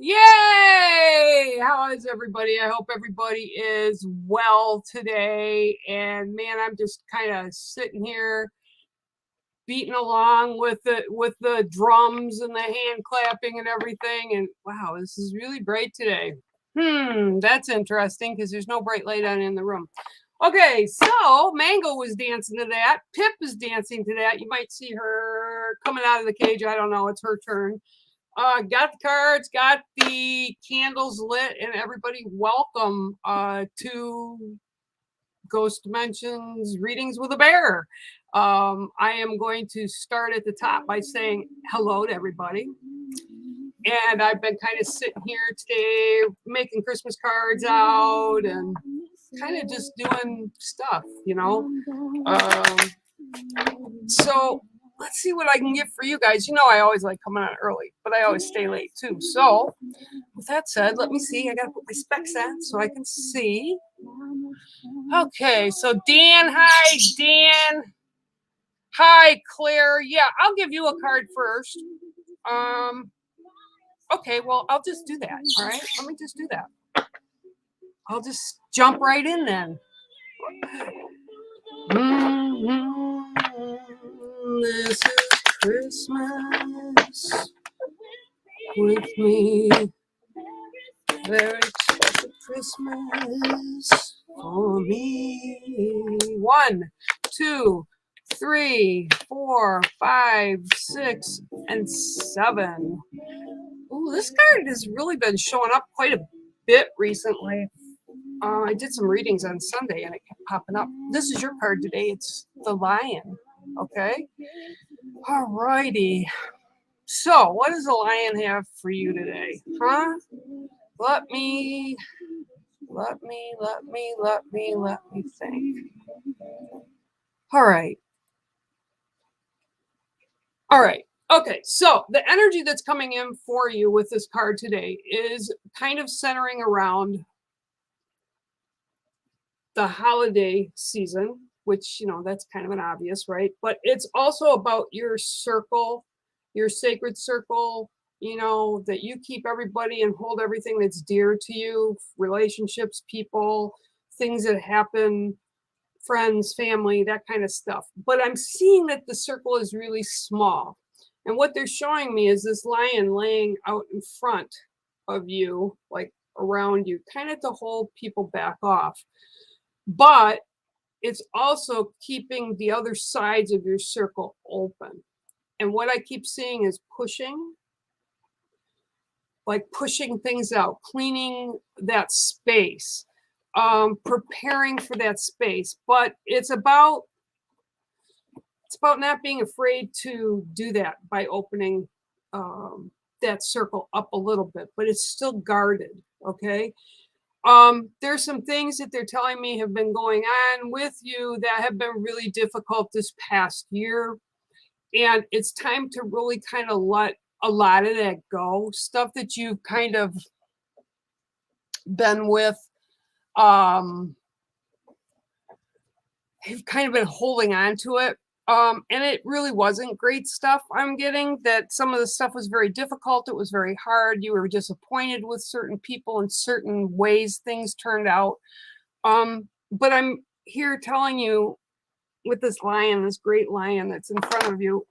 Yay! How is everybody? I hope everybody is well today. And man, I'm just kind of sitting here beating along with the drums and the hand clapping and everything. And wow, this is really bright today. That's interesting because there's no bright light on in the room. Okay, so Mango was dancing to that. Pip is dancing to that. You might see her coming out of the cage. I don't know. It's her turn. Got the cards, got the candles lit, and everybody welcome to Ghost Dimensions Readings with a Bear. I am going to start at the top by saying hello to everybody. And I've been kind of sitting here today making Christmas cards out and kind of just doing stuff, So let's see what I can get for you guys. You know, I always like coming on early, but I always stay late too. So with that said, let me see. I got to put my specs on so I can see. Okay, so Dan, hi, Dan. Hi, Claire. Yeah, I'll give you a card first. Okay, well, I'll just do that. All right, let me just do that. I'll just jump right in then. This is Christmas with me. Very special Christmas for me. 1, 2, 3, 4, 5, 6, and 7. Ooh, this card has really been showing up quite a bit recently. I did some readings on Sunday and it kept popping up. This is your card today. It's the Lion. Okay. All righty. So, what does the Lion have for you today? Huh? Let me think. All right. Okay, so the energy that's coming in for you with this card today is kind of centering around the holiday season, which, that's kind of an obvious, right? But it's also about your circle, your sacred circle, that you keep everybody and hold everything that's dear to you, relationships, people, things that happen, friends, family, that kind of stuff. But I'm seeing that the circle is really small. And what they're showing me is this lion laying out in front of you, like around you, kind of to hold people back off. But it's also keeping the other sides of your circle open. And what I keep seeing is pushing, like pushing things out, cleaning that space, preparing for that space. But it's about not being afraid to do that by opening that circle up a little bit, but it's still guarded. Okay. There's some things that they're telling me have been going on with you that have been really difficult this past year. And it's time to really kind of let a lot of that go. Stuff that you've kind of been with, you've kind of been holding on to it. And it really wasn't great stuff. I'm getting that some of the stuff was very difficult. It was very hard. You were disappointed with certain people and certain ways things turned out. But I'm here telling you with this lion, this great lion that's in front of you,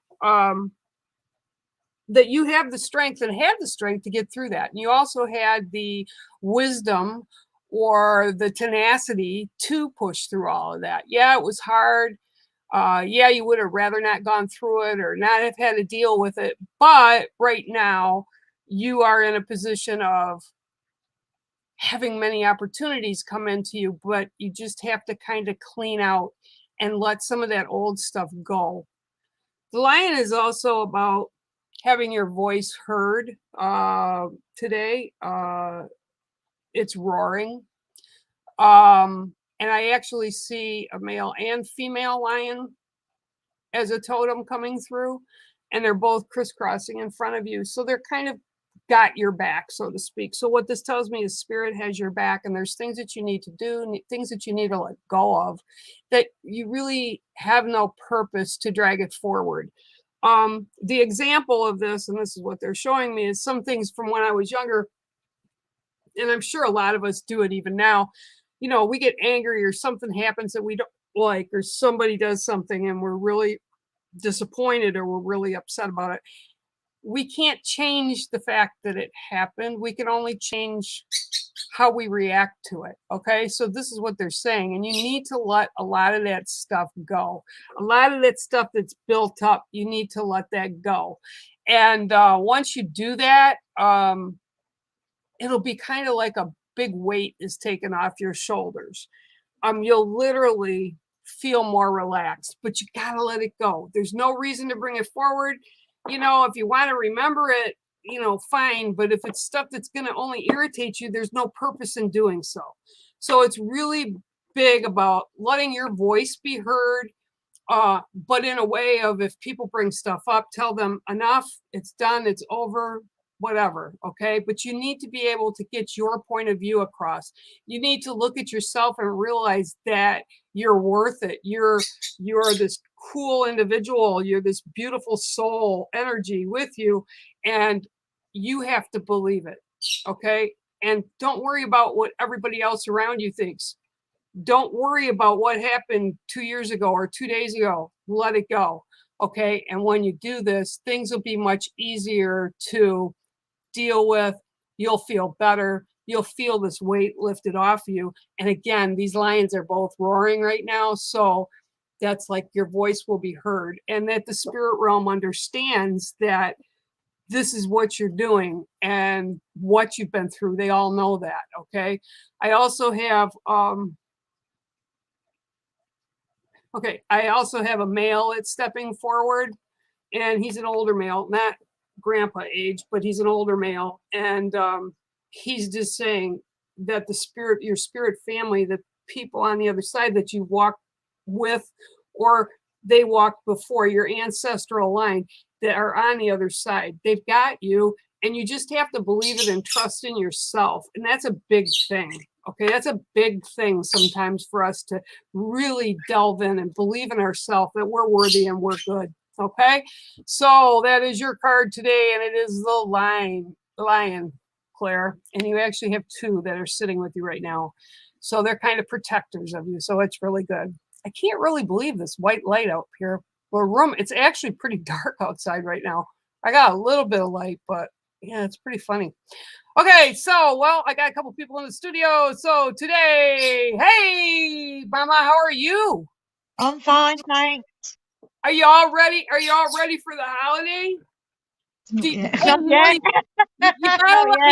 that you have the strength and had the strength to get through that. And you also had the wisdom or the tenacity to push through all of that. Yeah, it was hard. Yeah, you would have rather not gone through it or not have had to deal with it. But right now, you are in a position of having many opportunities come into you, but you just have to kind of clean out and let some of that old stuff go. The lion is also about having your voice heard today. It's roaring. And I actually see a male and female lion as a totem coming through, and they're both crisscrossing in front of you. So they're kind of got your back, so to speak. So what this tells me is spirit has your back, and there's things that you need to do, things that you need to let go of, that you really have no purpose to drag it forward. The example of this, and this is what they're showing me, is some things from when I was younger and I'm sure a lot of us do it even now, we get angry or something happens that we don't like, or somebody does something and we're really disappointed or we're really upset about it. We can't change the fact that it happened. We can only change how we react to it. Okay. So this is what they're saying. And you need to let a lot of that stuff go. A lot of that stuff that's built up, you need to let that go. And once you do that, it'll be kind of like a big weight is taken off your shoulders. You'll literally feel more relaxed, but you gotta let it go. There's no reason to bring it forward. If you want to remember it, fine. But if it's stuff that's going to only irritate you, there's no purpose in doing so. So it's really big about letting your voice be heard, but in a way of, if people bring stuff up, tell them enough, it's done, it's over, whatever. Okay. But you need to be able to get your point of view across. You need to look at yourself and realize that you're worth it. You're this cool individual. You're this beautiful soul energy with you, and you have to believe it. Okay. And don't worry about what everybody else around you thinks. Don't worry about what happened 2 years ago or 2 days ago. Let it go. Okay. And when you do this, things will be much easier to deal with. You'll feel better. You'll feel this weight lifted off you. And again, these lions are both roaring right now. So that's like your voice will be heard, and that the spirit realm understands that this is what you're doing and what you've been through. They all know that. Okay. I also have, a male that's stepping forward, and he's an older male, not grandpa age, but he's an older male. And he's just saying that your spirit family, the people on the other side that you walk with, or they walked before, your ancestral line that are on the other side, they've got you, and you just have to believe it and trust in yourself. And that's a big thing. Okay, that's a big thing sometimes for us to really delve in and believe in ourselves, that we're worthy and we're good. Okay, so that is your card today, and it is the lion, Claire. And you actually have two that are sitting with you right now. So they're kind of protectors of you. So it's really good. I can't really believe this white light out here. It's actually pretty dark outside right now. I got a little bit of light, but yeah, it's pretty funny. Okay, so, well, I got a couple people in the studio. So today, hey, Mama, how are you? I'm fine, thanks. Are you all ready? Are you all ready for the holiday? You gotta let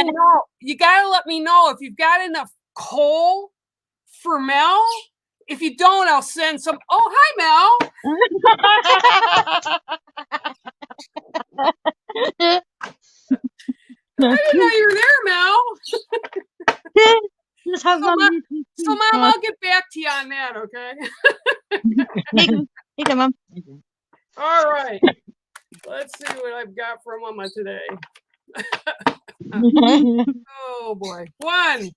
me know. You gotta let me know if you've got enough coal for Mel. If you don't, I'll send some. Oh, hi, Mel. I didn't know you were there, Mel. So, Mom, I'll get back to you on that, okay? Here, Mom. All right. Let's see what I've got for Mama today. Oh, boy. 1,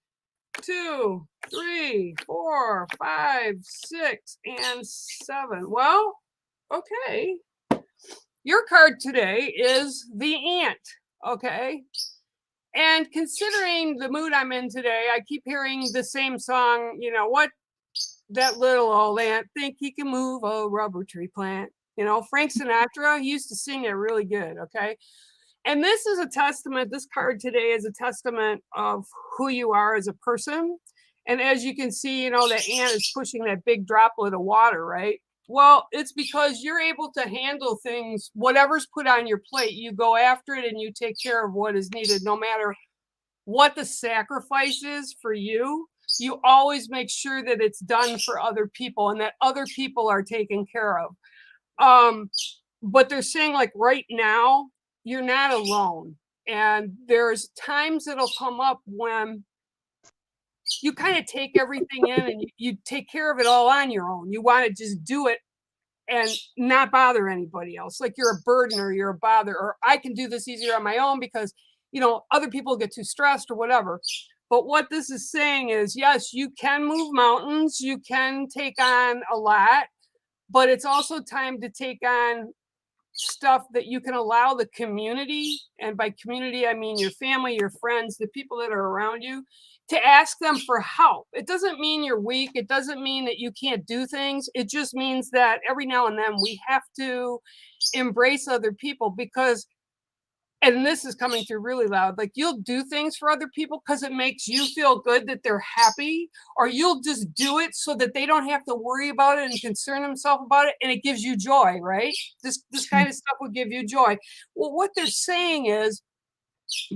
2, 3, 4, 5, 6, and 7. Well, okay. Your card today is the ant, okay? And considering the mood I'm in today, I keep hearing the same song, what that little old ant think he can move a rubber tree plant. Frank Sinatra, he used to sing it really good, okay? And this is a testament, this card today is a testament of who you are as a person. And as you can see, the ant is pushing that big droplet of water, right? Well, it's because you're able to handle things, whatever's put on your plate, you go after it and you take care of what is needed, no matter what the sacrifice is for you. You always make sure that it's done for other people and that other people are taken care of. But they're saying, like, right now, you're not alone. And there's times that'll come up when you kind of take everything in and you take care of it all on your own. You want to just do it and not bother anybody else. Like you're a burden or you're a bother, or I can do this easier on my own because, other people get too stressed or whatever. But what this is saying is, yes, you can move mountains. You can take on a lot, but it's also time to take on stuff that you can allow the community, and by community, I mean your family, your friends, the people that are around you, to ask them for help. It doesn't mean you're weak. It doesn't mean that you can't do things. It just means that every now and then we have to embrace other people, because, and this is coming through really loud, like you'll do things for other people because it makes you feel good that they're happy, or you'll just do it so that they don't have to worry about it and concern themselves about it, and it gives you joy, right? This kind of stuff will give you joy. Well, what they're saying is,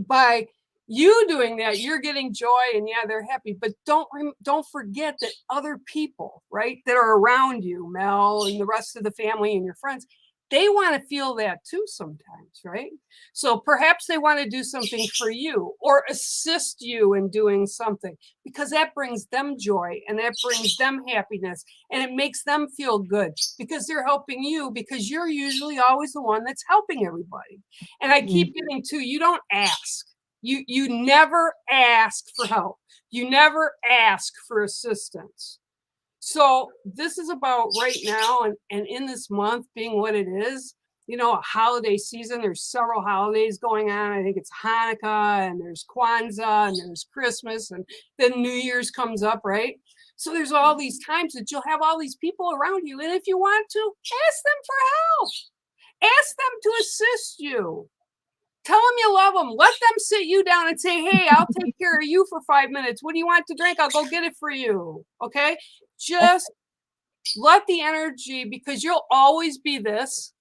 by you doing that, you're getting joy, and yeah, they're happy. But don't forget that other people, right, that are around you, Mel and the rest of the family and your friends, they want to feel that too sometimes, right? So perhaps they want to do something for you or assist you in doing something, because that brings them joy and that brings them happiness, and it makes them feel good because they're helping you, because you're usually always the one that's helping everybody. And I keep getting to, you don't ask. You never ask for help. You never ask for assistance. So this is about right now, and in this month being what it is, you know, a holiday season. There's several holidays going on. I think it's Hanukkah, and there's Kwanzaa, and there's Christmas, and then New Year's comes up, right? So there's all these times that you'll have all these people around you. And if you want to, ask them for help. Ask them to assist you. Tell them you love them. Let them sit you down and say, hey, I'll take care of you for 5 minutes. What do you want to drink? I'll go get it for you. Okay? Just let the energy, because you'll always be this.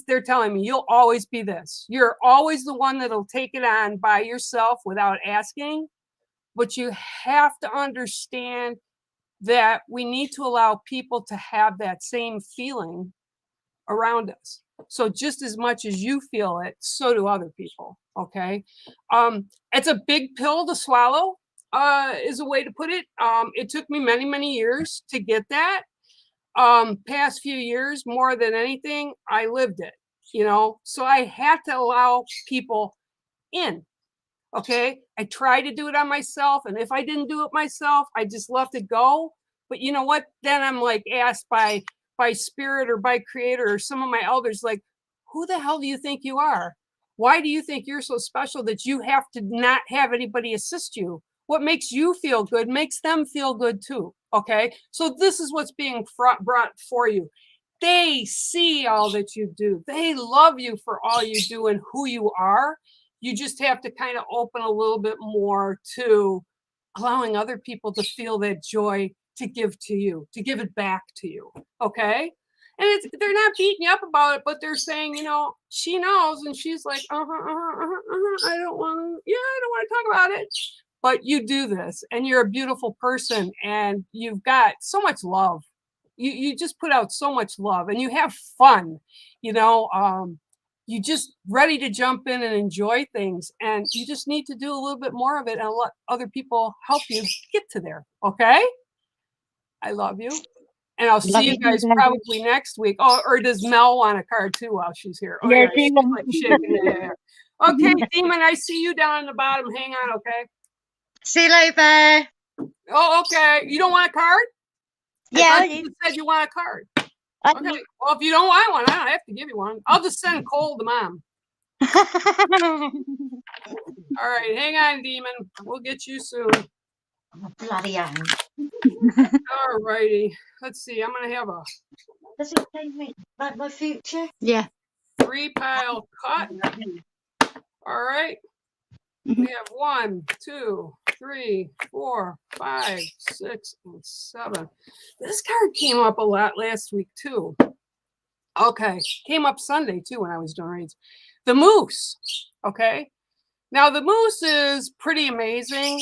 They're telling me you'll always be this. You're always the one that'll take it on by yourself without asking. But you have to understand that we need to allow people to have that same feeling around us. So just as much as you feel it, so do other people. Okay. It's a big pill to swallow, is a way to put it. It took me many, many years to get that. Past few years, more than anything, I lived it, you know, so I had to allow people in. Okay. I tried to do it on myself. And if I didn't do it myself, I just left it go. But you know what? Then I'm like asked by spirit or by creator or some of my elders, like, who the hell do you think you are? Why do you think you're so special that you have to not have anybody assist you? What makes you feel good makes them feel good too. Okay. So this is what's being brought for you. They see all that you do. They love you for all you do and who you are. You just have to kind of open a little bit more to allowing other people to feel that joy, to give to you, to give it back to you. Okay. And they're not beating you up about it, but they're saying, you know, she knows, and she's like, I don't want to talk about it. But you do this, and you're a beautiful person, and you've got so much love. You just put out so much love, and you have fun, you know. You just ready to jump in and enjoy things, and you just need to do a little bit more of it and let other people help you get to there. Okay. I love you. And I'll see you guys probably next week. Oh, or does Mel want a card too while she's here? Oh, yeah, she's like shaking the air. Okay, Demon, I see you down in the bottom. Hang on, okay? See you later. Oh, okay. You don't want a card? Yeah. You said you want a card. Okay. Well, if you don't want one, I don't have to give you one. I'll just send Cole to Mom. All right, hang on, Demon. We'll get you soon. Bloody hell. All righty. Let's see. I'm going to have a... Does it say me like my future? Yeah. 3-pile cut. All right. We have 1, 2, 3, 4, 5, 6, and 7. This card came up a lot last week too. Okay. Came up Sunday too when I was doing reads. The moose. Okay. Now the moose is pretty amazing.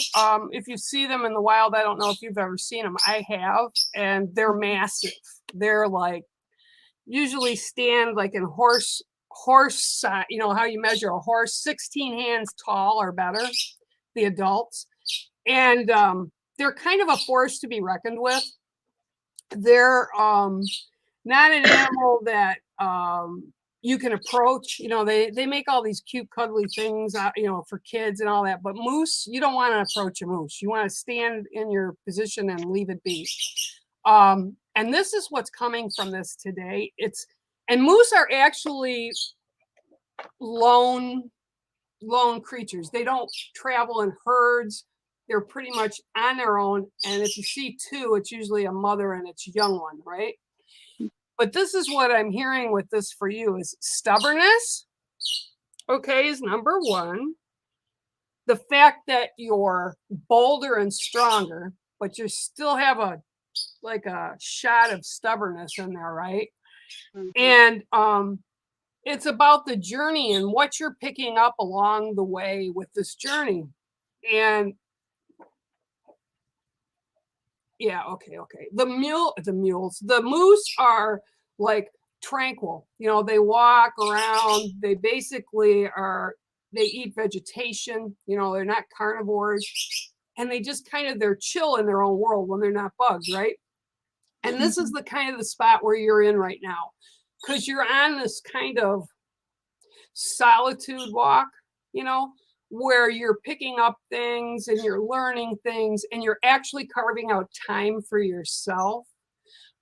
If you see them in the wild, I don't know if you've ever seen them. I have, and they're massive. They're like usually stand like in horse, you know, how you measure a horse, 16 hands tall or better, the adults. And they're kind of a force to be reckoned with. They're not an animal that you can approach. You know, they make all these cute, cuddly things, you know, for kids and all that. But moose, you don't want to approach a moose. You want to stand in your position and leave it be. And this is what's coming from this today. And moose are actually lone creatures. They don't travel in herds. They're pretty much on their own. And if you see two, it's usually a mother and its young one, right? But this is what I'm hearing with this for you is stubbornness, okay, is number one. The fact that you're bolder and stronger, but you still have a shot of stubbornness in there, right? And it's about the journey and what you're picking up along the way with this journey. And yeah, okay. The moose are like tranquil. You know, they walk around, they basically they eat vegetation, you know, they're not carnivores. And they just they're chill in their own world when they're not bugged, right? And this is the kind of the spot where you're in right now. Because you're on this kind of solitude walk, you know, where you're picking up things and you're learning things and you're actually carving out time for yourself.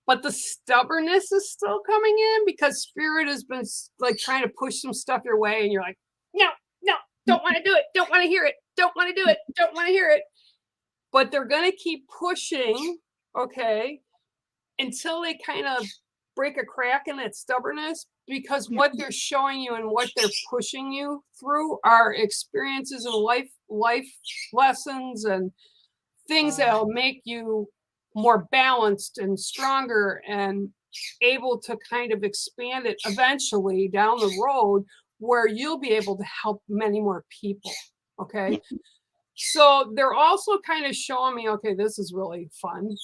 But the stubbornness is still coming in because spirit has been like trying to push some stuff your way. And you're like, no, don't want to do it. Don't want to hear it. Don't want to do it. Don't want to hear it. But they're going to keep pushing, okay, until they kind of break a crack in that stubbornness, because what they're showing you and what they're pushing you through are experiences and life lessons and things that'll make you more balanced and stronger and able to kind of expand it eventually down the road where you'll be able to help many more people. Okay. So they're also kind of showing me, okay, this is really fun.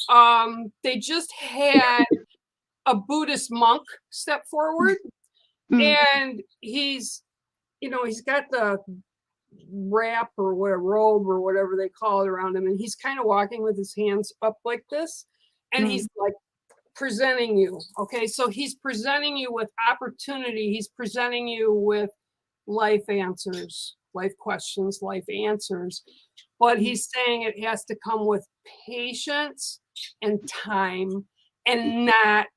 They just had a Buddhist monk step forward, and he's got the wrap or whatever, robe or whatever they call it around him, and he's kind of walking with his hands up like this, and he's like presenting you. Okay, so he's presenting you with opportunity. He's presenting you with life answers, life questions, life answers. But he's saying it has to come with patience and time and not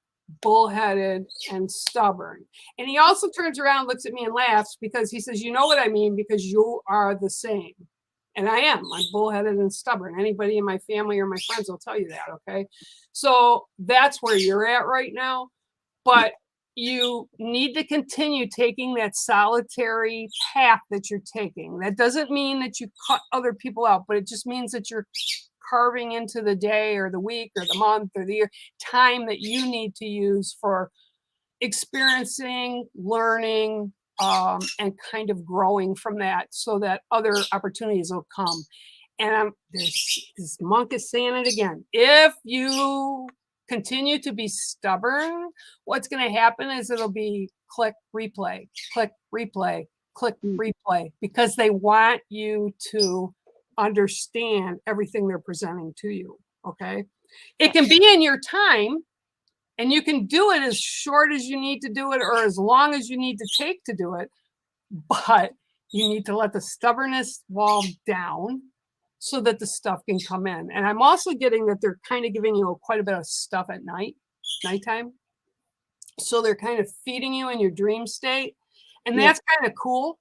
bullheaded and stubborn. And he also turns around, looks at me and laughs because he says, you know what I mean, because you are the same. And I am. I'm bullheaded and stubborn. Anybody in my family or my friends will tell you that, okay? So that's where you're at right now. But you need to continue taking that solitary path that you're taking. That doesn't mean that you cut other people out, but it just means that you're carving into the day or the week or the month or the year time that you need to use for experiencing, learning, and kind of growing from that so that other opportunities will come. And this monk is saying it again. If you continue to be stubborn, what's going to happen is it'll be click, replay, click, replay, click, replay, because they want you to understand everything they're presenting to you. Okay. It can be in your time, and you can do it as short as you need to do it or as long as you need to take to do it. But you need to let the stubbornness wall down so that the stuff can come in. And I'm also getting that they're kind of giving you quite a bit of stuff at nighttime. So they're kind of feeding you in your dream state. And that's kind of cool.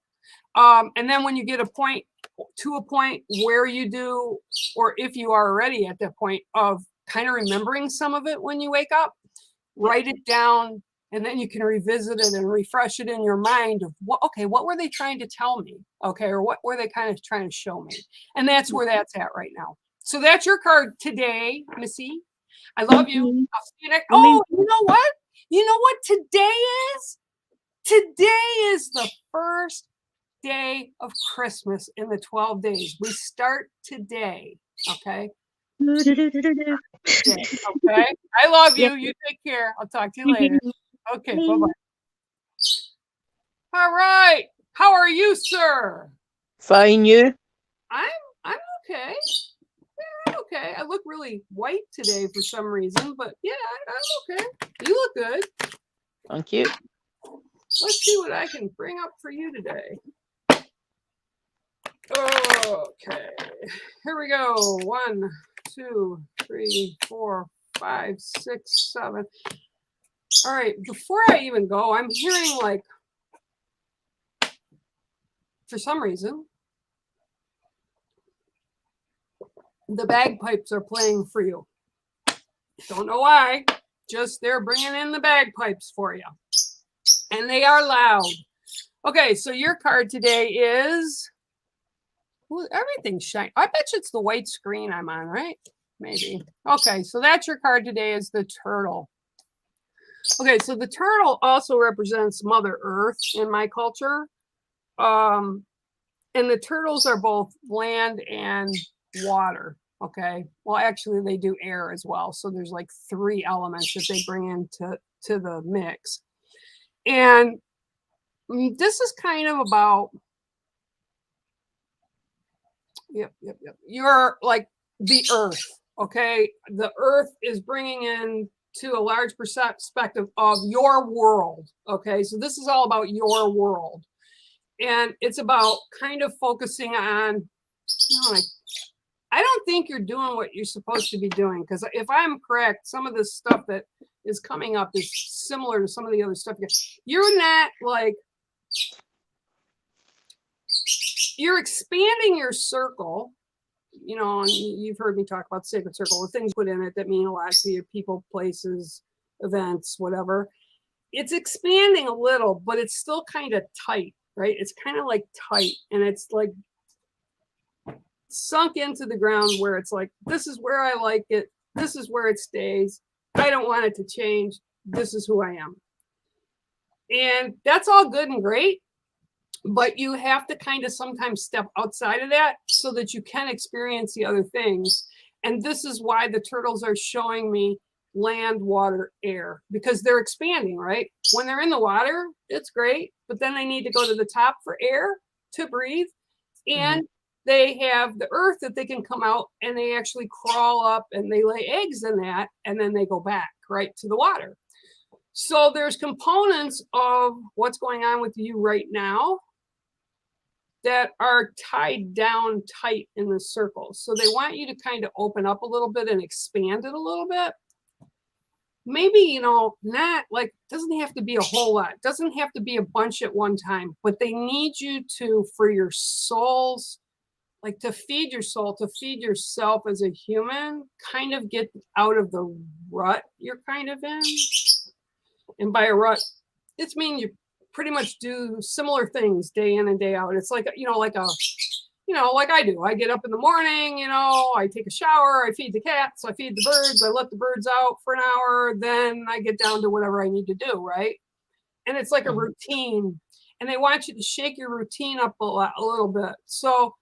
And then when you get to a point where you do, or if you are already at that point of kind of remembering some of it when you wake up, write it down, and then you can revisit it and refresh it in your mind of what were they trying to tell me? Okay, or what were they kind of trying to show me? And that's where that's at right now. So that's your card today, Missy. I love you. I'll see you next. Oh, you know what? You know what today is? Today is the first day of Christmas in the 12 days. We start today. Okay. Okay. I love you. You take care. I'll talk to you later. Okay. Bye-bye. All right. How are you, sir? Fine, you? I'm okay. Yeah, I'm okay. I look really white today for some reason, but yeah, I'm okay. You look good. Thank you. Let's see what I can bring up for you today. Okay. Here we go. 1, 2, 3, 4, 5, 6, 7. All right, before I even go, I'm hearing like, for some reason, the bagpipes are playing for you. Don't know why, just they're bringing in the bagpipes for you. And they are loud. Okay, so your card today is, well, everything's shiny. I bet you it's the white screen I'm on, right? Maybe. Okay, so that's your card today is the turtle. Okay, so the turtle also represents Mother Earth in my culture. And the turtles are both land and water. Okay, well, actually, they do air as well. So there's like 3 elements that they bring into the mix. And this is kind of about, yep. You're like the earth, okay? The earth is bringing in to a large perspective of your world, okay? So this is all about your world. And it's about kind of focusing on, like, I don't think you're doing what you're supposed to be doing, because if I'm correct, some of this stuff that is coming up is similar to some of the other stuff. You're not like, you're expanding your circle, and you've heard me talk about sacred circle, the things put in it that mean a lot to you, people, places, events, whatever. It's expanding a little, but it's still kind of tight, right? It's kind of like tight, and it's like sunk into the ground where it's like, this is where I like it. This is where it stays. I don't want it to change. This is who I am. And that's all good and great. But you have to kind of sometimes step outside of that so that you can experience the other things. And this is why the turtles are showing me land, water, air, because they're expanding, right? When they're in the water, it's great, but then they need to go to the top for air to breathe. And they have the earth that they can come out and they actually crawl up and they lay eggs in that, and then they go back right to the water. So there's components of what's going on with you right now that are tied down tight in the circle. So they want you to kind of open up a little bit and expand it a little bit. Maybe, not like, doesn't have to be a whole lot, doesn't have to be a bunch at one time, but they need you to, for your souls, like to feed your soul, to feed yourself as a human, kind of get out of the rut you're kind of in. And by a rut, it's mean you pretty much do similar things day in and day out. It's like, like I do. I get up in the morning, I take a shower, I feed the cats, I feed the birds, I let the birds out for an hour, then I get down to whatever I need to do, right? And it's like a routine. And they want you to shake your routine up a little bit. So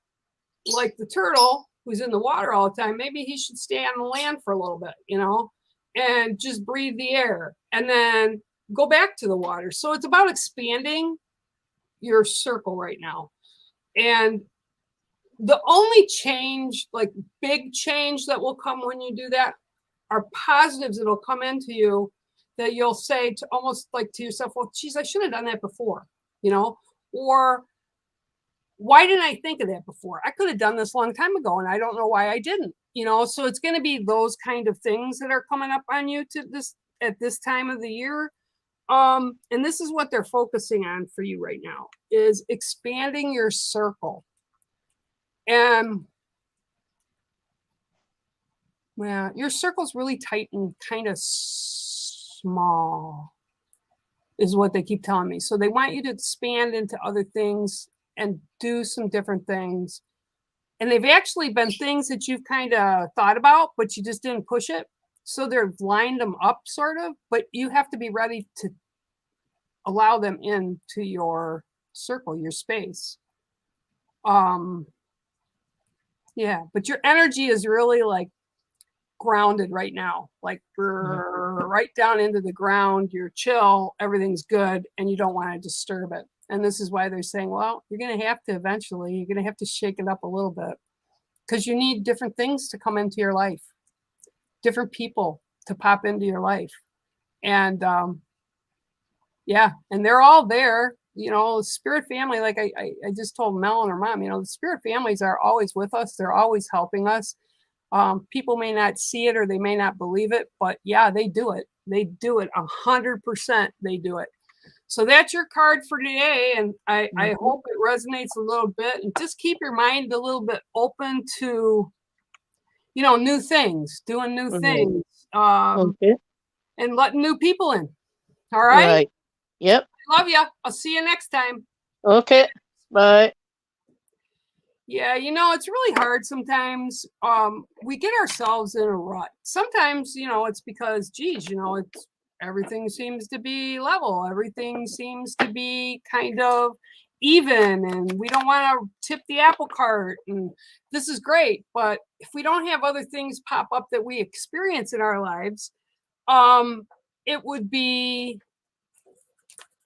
like the turtle who's in the water all the time, maybe he should stay on the land for a little bit, and just breathe the air and then go back to the water. So it's about expanding your circle right now. And the only change, like big change that will come when you do that, are positives that'll come into you that you'll say to almost like to yourself, well, geez, I should have done that before, or why didn't I think of that before? I could have done this a long time ago and I don't know why I didn't, so it's going to be those kind of things that are coming up on you at this time of the year. And this is what they're focusing on for you right now, is expanding your circle. And well, your circle's really tight and kind of small, is what they keep telling me. So they want you to expand into other things and do some different things. And they've actually been things that you've kind of thought about, but you just didn't push it. So they've lined them up sort of, but you have to be ready to allow them into your circle, your space. Yeah, but your energy is really like grounded right now, like right down into the ground. You're chill, everything's good, and you don't want to disturb it. And this is why they're saying, well, you're going to have to eventually, you're going to have to shake it up a little bit, because you need different things to come into your life, different people to pop into your life. And yeah, and they're all there. Spirit family, like I just told Mel and her mom, the spirit families are always with us. They're always helping us. People may not see it or they may not believe it, but yeah, they do it. They do it 100%. They do it. So that's your card for today. And I hope it resonates a little bit, and just keep your mind a little bit open to, new things, doing new things, Okay. and letting new people in. All right. Right. Yep. Love you. I'll see you next time. Okay. Bye. Yeah, it's really hard sometimes. We get ourselves in a rut. Sometimes, it's because, geez, it's everything seems to be level. Everything seems to be kind of even, and we don't want to tip the apple cart. And this is great, but if we don't have other things pop up that we experience in our lives, it would be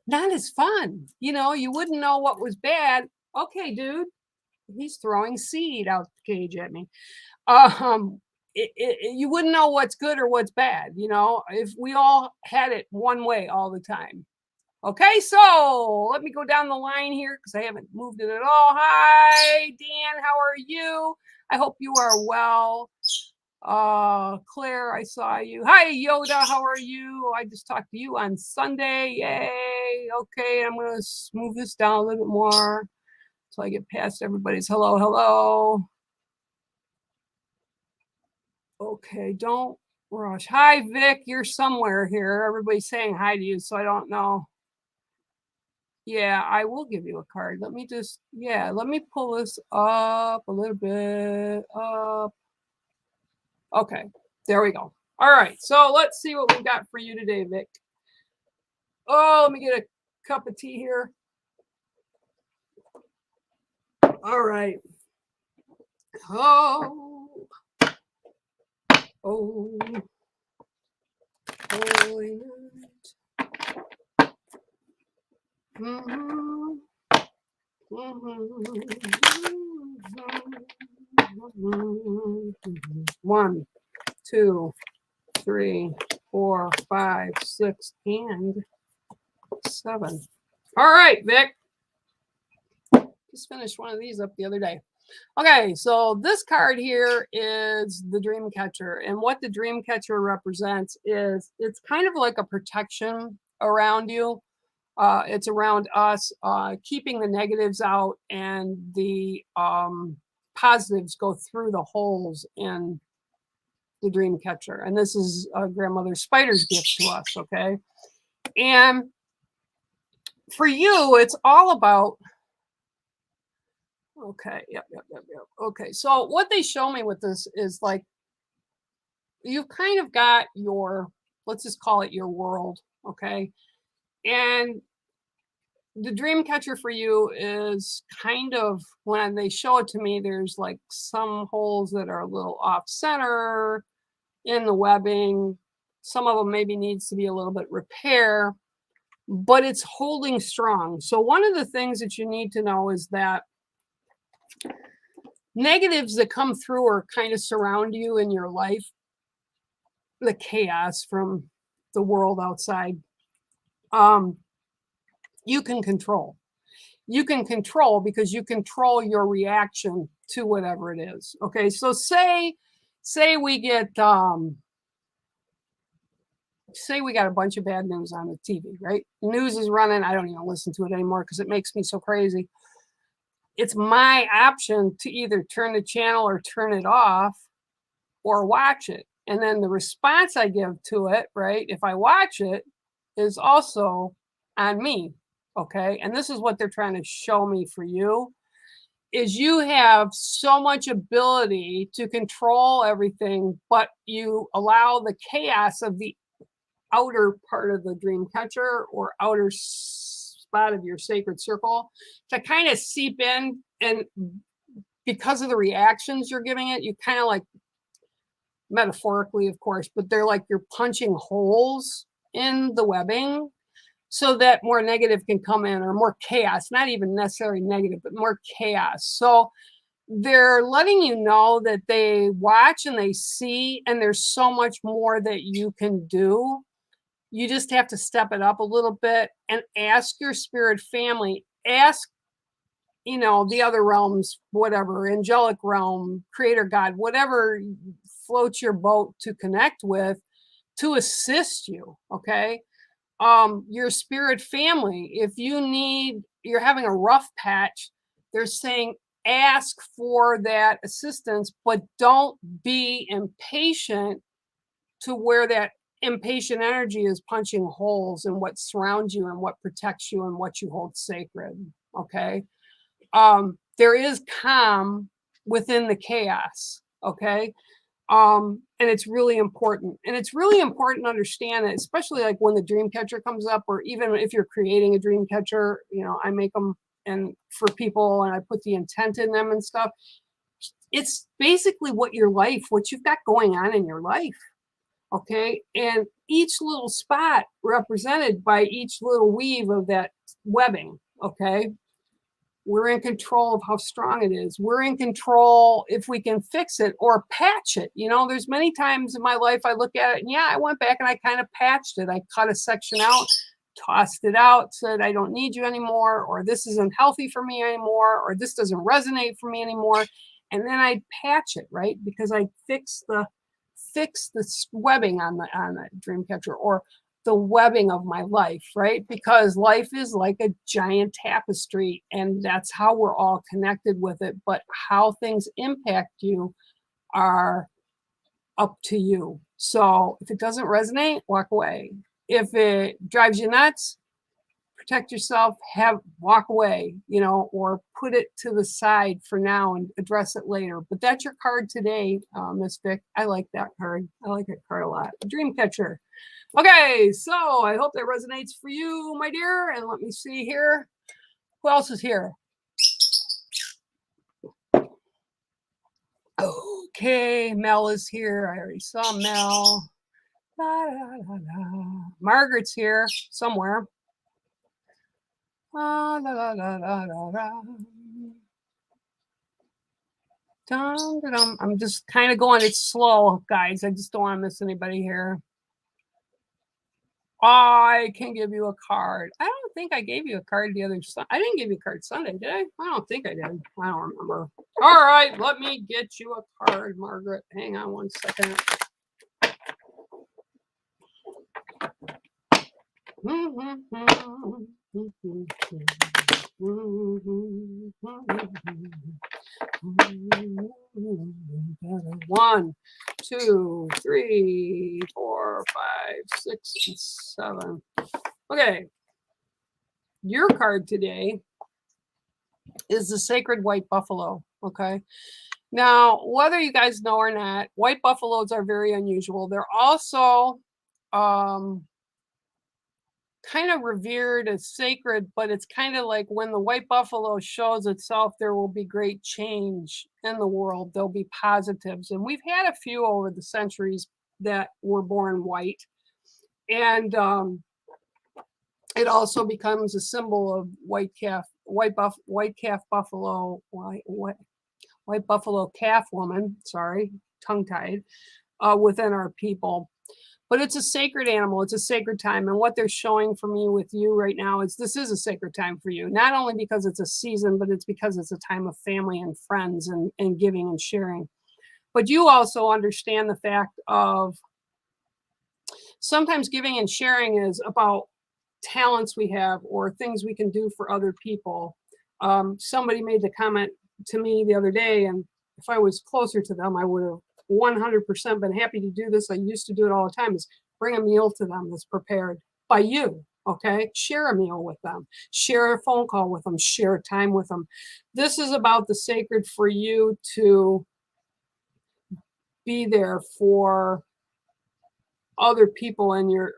not as fun. You wouldn't know what was bad. Okay, dude. He's throwing seed out the cage at me. You wouldn't know what's good or what's bad, if we all had it one way all the time. Okay, so let me go down the line here because I haven't moved it at all. Hi, Dan, how are you? I hope you are well. Claire, I saw you. Hi, Yoda, how are you? I just talked to you on Sunday. Yay. Okay, I'm going to move this down a little bit more so I get past everybody's hello. Okay, don't rush. Hi, Vic, you're somewhere here. Everybody's saying hi to you, so I don't know. Yeah, I will give you a card. Let me pull this up a little bit. Up. Okay, there we go. All right, so let's see what we got for you today, Vic. Oh, let me get a cup of tea here. All right. Oh, holy night. One, 2, 3, 4, 5, 6, and 7. All right, Vic. Just finished one of these up the other day. Okay, so this card here is the dream catcher, and what the dream catcher represents is it's kind of like a protection around you. It's around us, keeping the negatives out, and the positives go through the holes in the dream catcher. And this is grandmother Spider's gift to us, okay? And for you, it's all about, okay, yep. Okay, so what they show me with this is like, you've kind of got your, let's just call it your world, okay? And the dream catcher for you is kind of, when they show it to me, there's like some holes that are a little off center in the webbing. Some of them maybe needs to be a little bit repair, but it's holding strong. So one of the things that you need to know is that negatives that come through or kind of surround you in your life, the chaos from the world outside, you can control. You can control because you control your reaction to whatever it is. Okay, so say we get say we got a bunch of bad news on the TV, right? The news is running. I don't even listen to it anymore because it makes me so crazy. It's my option to either turn the channel or turn it off or watch it. And then the response I give to it, right, if I watch it, is also on me. Okay, and this is what they're trying to show me for you, is you have so much ability to control everything, but you allow the chaos of the outer part of the dream catcher or outer spot of your sacred circle to kind of seep in. And because of the reactions you're giving it, you kind of like, metaphorically, of course, but they're like you're punching holes in the webbing so that more negative can come in, or more chaos, not even necessarily negative, but more chaos. So they're letting you know that they watch and they see, and there's so much more that you can do. You just have to step it up a little bit and ask your spirit family, ask, the other realms, whatever, angelic realm, creator God, whatever floats your boat to connect with, to assist you, okay? Your spirit family, if you're having a rough patch, they're saying ask for that assistance, but don't be impatient to where that impatient energy is punching holes in what surrounds you and what protects you and what you hold sacred, okay? There is calm within the chaos, okay? And it's really important. And it's really important to understand that, especially like when the dream catcher comes up, or even if you're creating a dream catcher, I make them and for people and I put the intent in them and stuff. It's basically what you've got going on in your life. Okay. And each little spot represented by each little weave of that webbing. Okay. We're in control of how strong it is. We're in control if we can fix it or patch it. There's many times in my life I look at it and I went back and I kind of patched it. I cut a section out, tossed it out, said, I don't need you anymore, or this isn't healthy for me anymore, or this doesn't resonate for me anymore. And then I patch it, right? Because I fix the webbing on the dream catcher, or the webbing of my life, right? Because life is like a giant tapestry, and that's how we're all connected with it. But how things impact you are up to you. So if it doesn't resonate, walk away. If it drives you nuts, protect yourself, walk away, or put it to the side for now and address it later. But that's your card today, Miss Vic. I like that card. I like that card a lot. Dream catcher. Okay, so I hope that resonates for you, my dear. And let me see here. Who else is here? Okay, Mel is here. I already saw Mel. La, la, la, la. Margaret's here somewhere. La, la, la, la, la, la. Dum, dum. I'm just kind of going, it's slow, guys. I just don't want to miss anybody here. I can give you a card. I don't think I gave you a card the other Sunday. I didn't give you a card Sunday, did I? I don't think I did. I don't remember. All right, let me get you a card, Margaret. Hang on one second. One, two, three, 4, 5, 6, and 7. Okay. Your card today is the Sacred White Buffalo. Okay. Now, whether you guys know or not, white buffaloes are very unusual. They're also kind of revered as sacred, but it's kind of like when the white buffalo shows itself, there will be great change in the world. There'll be positives. And we've had a few over the centuries that were born white. And it also becomes a symbol of white buffalo calf woman, sorry, tongue-tied, within our people. But it's a sacred animal. It's a sacred time. And what they're showing for me with you right now is this is a sacred time for you, not only because it's a season, but it's because it's a time of family and friends and giving and sharing. But you also understand the fact of sometimes giving and sharing is about talents we have or things we can do for other people. Somebody made the comment to me the other day, and if I was closer to them, I would have 100% been happy to do this. I used to do it all the time, is bring a meal to them that's prepared by you. Okay. Share a meal with them, share a phone call with them, share time with them. This is about the sacred for you to be there for other people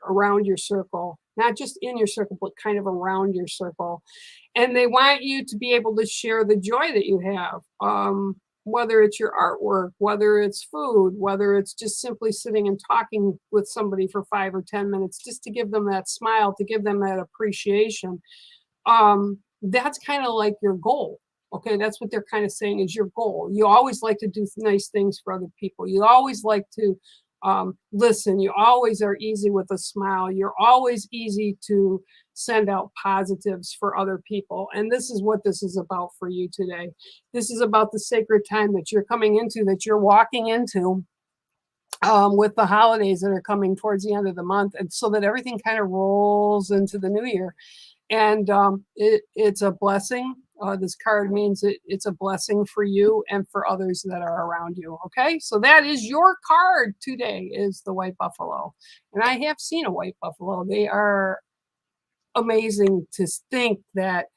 around your circle, not just in your circle, but kind of around your circle. And they want you to be able to share the joy that you have. Whether it's your artwork, whether it's food, whether it's just simply sitting and talking with somebody for 5 or 10 minutes, just to give them that smile, to give them that appreciation. That's kind of like your goal. Okay, that's what they're kind of saying is your goal. You always like to do nice things for other people. You always like to listen. You always are easy with a smile. You're always easy to send out positives for other people. And this is what this is about for you today. This is about the sacred time that you're coming into, that you're walking into. with the holidays that are coming towards the end of the month, and so that everything kind of rolls into the new year. And it's a blessing. This card means it's a blessing for you and for others that are around you. Okay, so that is your card today, is the white buffalo. And I have seen a white buffalo. They are amazing to think that,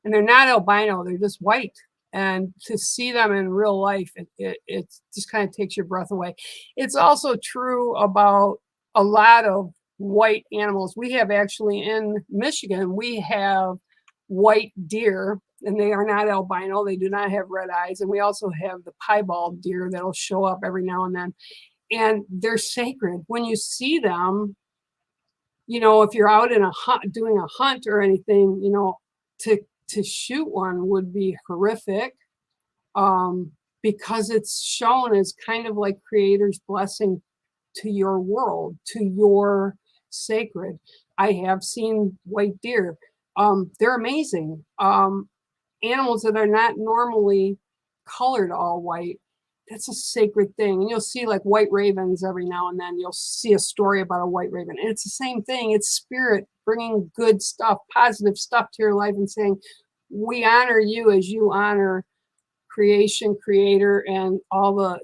and they're not albino, they're just white. And to see them in real life, it just kind of takes your breath away. It's also true about a lot of white animals. We have actually in Michigan, we have white deer, and they are not albino. They do not have red eyes. And we also have the piebald deer that'll show up every now and then. And they're sacred. When you see them, if you're out in a hunt, doing a hunt or anything, to shoot one would be horrific, because it's shown as kind of like Creator's blessing to your world, to your sacred. I have seen white deer. They're amazing. Animals that are not normally colored all white. That's a sacred thing. And you'll see like white ravens every now and then. You'll see a story about a white raven. And it's the same thing. It's spirit bringing good stuff, positive stuff to your life and saying, we honor you as you honor creation, Creator, and all the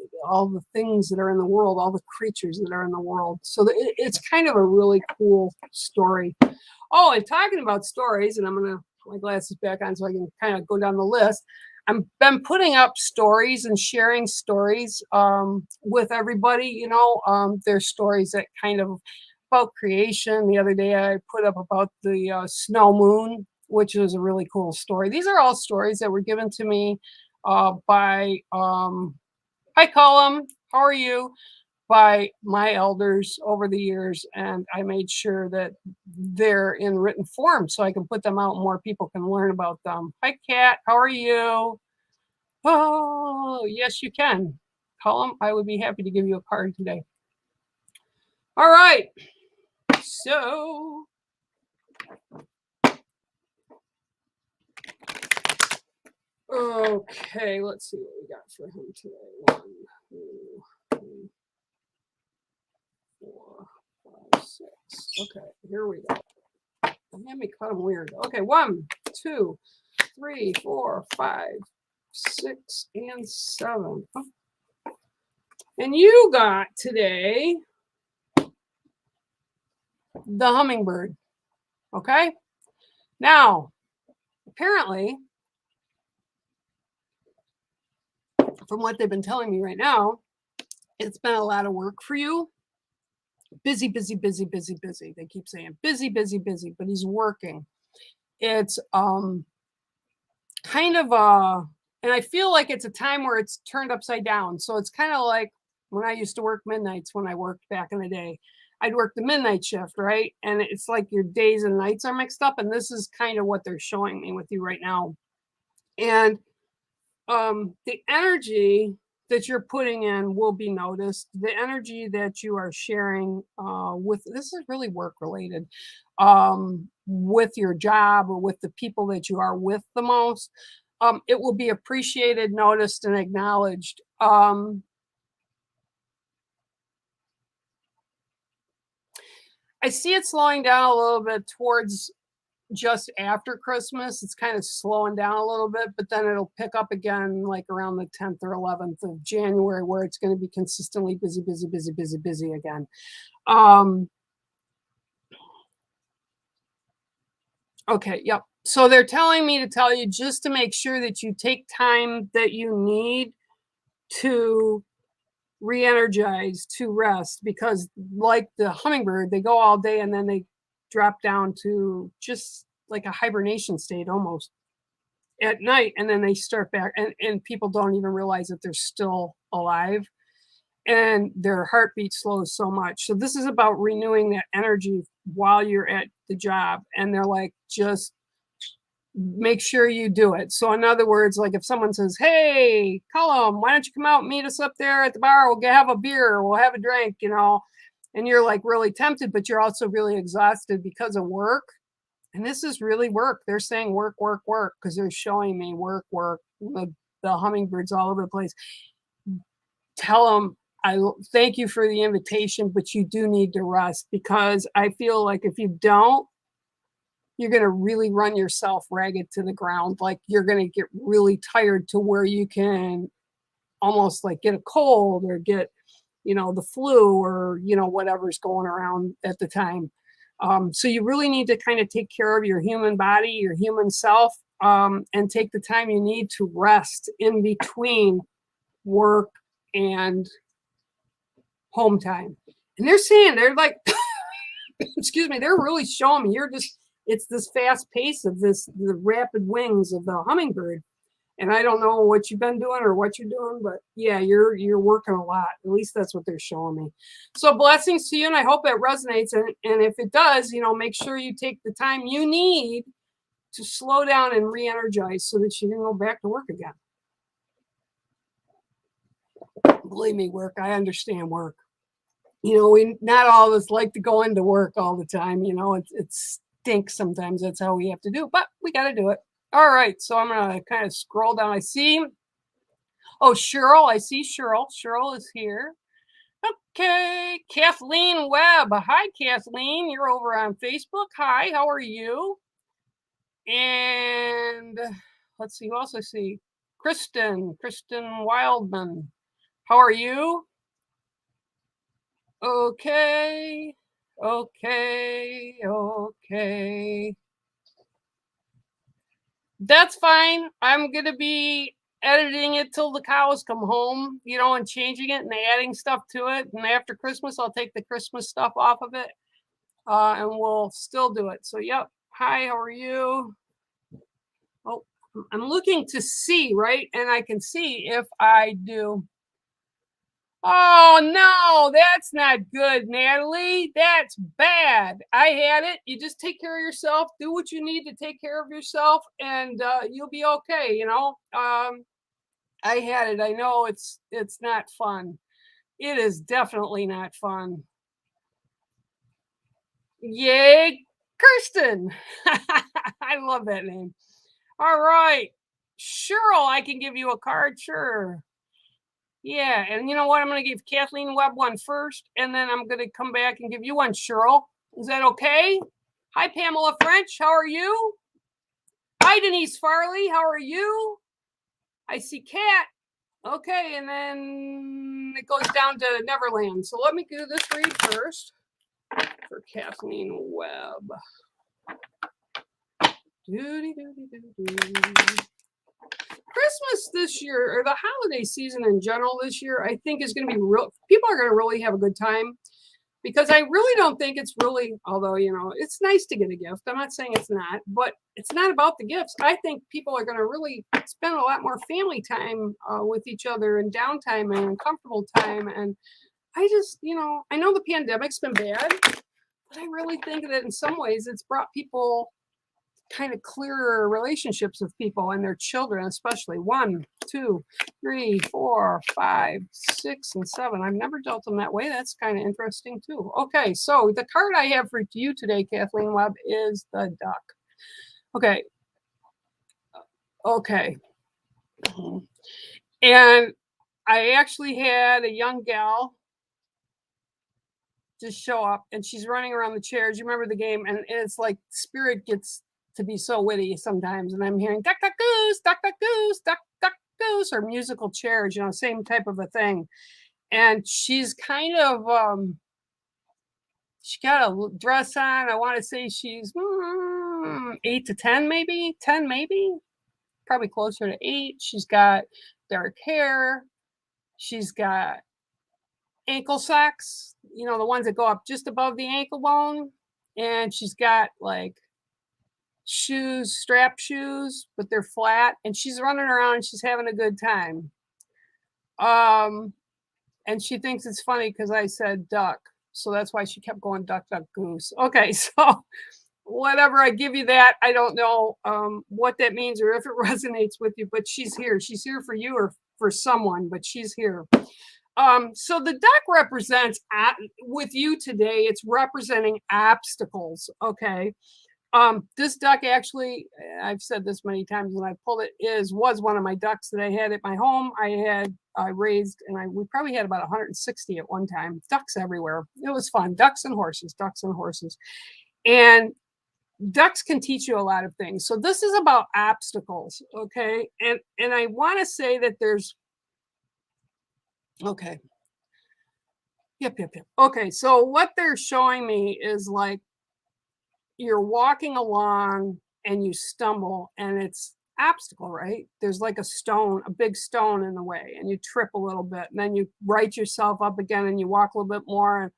things that are in the world, all the creatures that are in the world. So it's kind of a really cool story. Oh, and talking about stories, and I'm going to put my glasses back on so I can kind of go down the list. I've been putting up stories and sharing stories with everybody. There's stories that kind of about creation. The other day I put up about the snow moon, which was a really cool story. These are all stories that were given to me by, hi Colum, how are you? By my elders over the years, and I made sure that they're in written form so I can put them out and more people can learn about them. Hi Kat, how are you? Oh, yes you can. Colum, I would be happy to give you a card today. All right, so okay, let's see what we got for him today. 1, 2, 3, 4, 5, 6. Okay, here we go. Let me cut them weird. Okay, 1, 2, 3, 4, 5, 6, and 7. And you got today the hummingbird. Okay? Now, apparently, from what they've been telling me right now, it's been a lot of work for you. Busy, busy, busy, busy, busy. They keep saying busy, busy, busy, but he's working. It's kind of and I feel like it's a time where it's turned upside down. So it's kind of like when I used to work midnights when I worked back in the day. I'd work the midnight shift, right? And it's like your days and nights are mixed up. And this is kind of what they're showing me with you right now. And the energy that you're putting in will be noticed. The energy that you are sharing with, this is really work related, with your job or with the people that you are with the most. It will be appreciated, noticed, and acknowledged. I see it slowing down a little bit towards just after Christmas. It's kind of slowing down a little bit, but then it'll pick up again like around the 10th or 11th of January, where it's going to be consistently busy, busy, busy, busy, busy again. Okay, yep. So they're telling me to tell you just to make sure that you take time that you need to re-energize, to rest, because like the hummingbird, they go all day and then they drop down to just like a hibernation state almost at night, and then they start back, and people don't even realize that they're still alive and their heartbeat slows so much. So this is about renewing that energy while you're at the job, and they're like, just make sure you do it. So in other words, like if someone says, hey Colum, why don't you come out and meet us up there at the bar, we'll have a beer, we'll have a drink, and you're like really tempted, but you're also really exhausted because of work. And this is really work. They're saying work, work, work, because they're showing me work, work, the hummingbirds all over the place. Tell them thank you for the invitation, but you do need to rest, because I feel like if you don't, you're going to really run yourself ragged to the ground. Like you're going to get really tired to where you can almost like get a cold or get, the flu or, whatever's going around at the time. So you really need to kind of take care of your human body, your human self, and take the time you need to rest in between work and home time. And they're like, excuse me, they're really showing me it's this fast pace of the rapid wings of the hummingbird. And I don't know what you've been doing or what you're doing, but yeah, you're working a lot. At least that's what they're showing me. So blessings to you, and I hope that resonates. And if it does, make sure you take the time you need to slow down and re-energize so that you can go back to work again. Believe me, work. I understand work. We not all of us like to go into work all the time. It stinks sometimes. That's how we have to do it, but we got to do it. All right, so I'm going to kind of scroll down. I see, Cheryl. I see Cheryl. Cheryl is here. Okay, Kathleen Webb. Hi, Kathleen. You're over on Facebook. Hi, how are you? And let's see who else I see. Kristen Wildman. How are you? Okay. That's fine. I'm going to be editing it till the cows come home, and changing it and adding stuff to it. And after Christmas, I'll take the Christmas stuff off of it, and we'll still do it. So, yep. Hi, how are you? Oh, I'm looking to see, right? And I can see if I do. Oh, no, that's not good, Natalie. That's bad. I had it. You just take care of yourself. Do what you need to take care of yourself, and you'll be okay, I had it. I know it's not fun. It is definitely not fun. Yay, Kirsten. I love that name. All right. Cheryl, I can give you a card, sure. Yeah, and you know what? I'm going to give Kathleen Webb one first, and then I'm going to come back and give you one, Cheryl. Is that okay? Hi, Pamela French. How are you? Hi, Denise Farley. How are you? I see Kat. Okay, and then it goes down to Neverland. So let me do this read first for Kathleen Webb. Christmas this year, or the holiday season in general this year, I think is going to be real. People are going to really have a good time, because I really don't think it's really, although, it's nice to get a gift. I'm not saying it's not, but it's not about the gifts. I think people are going to really spend a lot more family time with each other, and downtime and comfortable time. And I just, I know the pandemic's been bad, but I really think that in some ways it's brought people kind of clearer relationships with people and their children, especially 1, 2, 3, 4, 5, 6, and 7. I've never dealt them that way. That's kind of interesting too. Okay, so the card I have for you today, Kathleen Webb, is the duck. Okay. And I actually had a young gal just show up, and she's running around the chairs. You remember the game? And it's like spirit gets to be so witty sometimes, and I'm hearing duck, duck, goose, duck, duck, goose, duck, duck, goose, or musical chairs, same type of a thing. And she's kind of, she got a dress on. I want to say she's 8 to 10, maybe 10, maybe probably closer to 8. She's got dark hair. She's got ankle socks, the ones that go up just above the ankle bone. And she's got like shoes, strap shoes, but they're flat, and she's running around and she's having a good time. And she thinks it's funny because I said duck, so that's why she kept going duck, duck, goose. Okay, so whatever, I give you that. I don't know what that means or if it resonates with you, but she's here. She's here for you or for someone, but she's here. So the duck represents, with you today, it's representing obstacles, okay? This duck actually, I've said this many times when I pulled it, was one of my ducks that I had at my home. I raised, and we probably had about 160 at one time. Ducks everywhere. It was fun. Ducks and horses, ducks and horses. And ducks can teach you a lot of things. So this is about obstacles, okay? And I want to say that there's, okay. Yep. Okay, so what they're showing me is like you're walking along and you stumble and it's obstacle, right? There's like a stone, a big stone in the way, and you trip a little bit, and then you right yourself up again and you walk a little bit more, and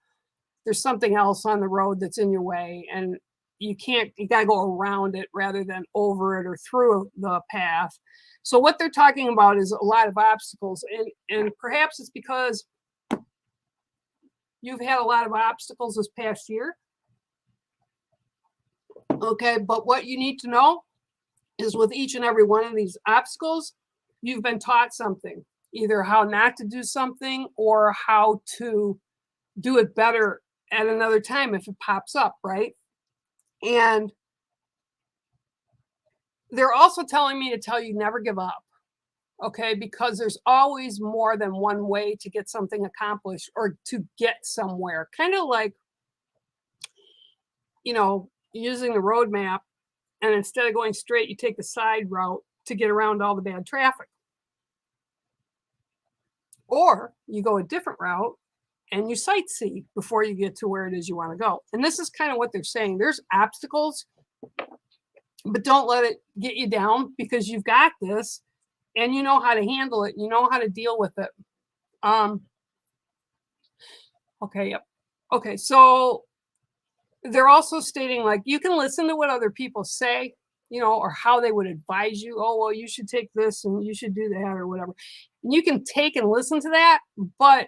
there's something else on the road that's in your way, and you gotta go around it rather than over it or through the path. So what they're talking about is a lot of obstacles, and perhaps it's because you've had a lot of obstacles this past year. Okay, but what you need to know is with each and every one of these obstacles, you've been taught something, either how not to do something or how to do it better at another time if it pops up, right? And they're also telling me to tell you never give up, okay? Because there's always more than one way to get something accomplished or to get somewhere. Kind of like, using the road map, and instead of going straight, you take the side route to get around all the bad traffic. Or you go a different route and you sightsee before you get to where it is you want to go. And this is kind of what they're saying. There's obstacles, but don't let it get you down, because you've got this and you know how to handle it. You know how to deal with it. Okay, yep. Okay, so they're also stating, like, you can listen to what other people say, or how they would advise you. Oh, well, you should take this and you should do that or whatever. And you can take and listen to that, but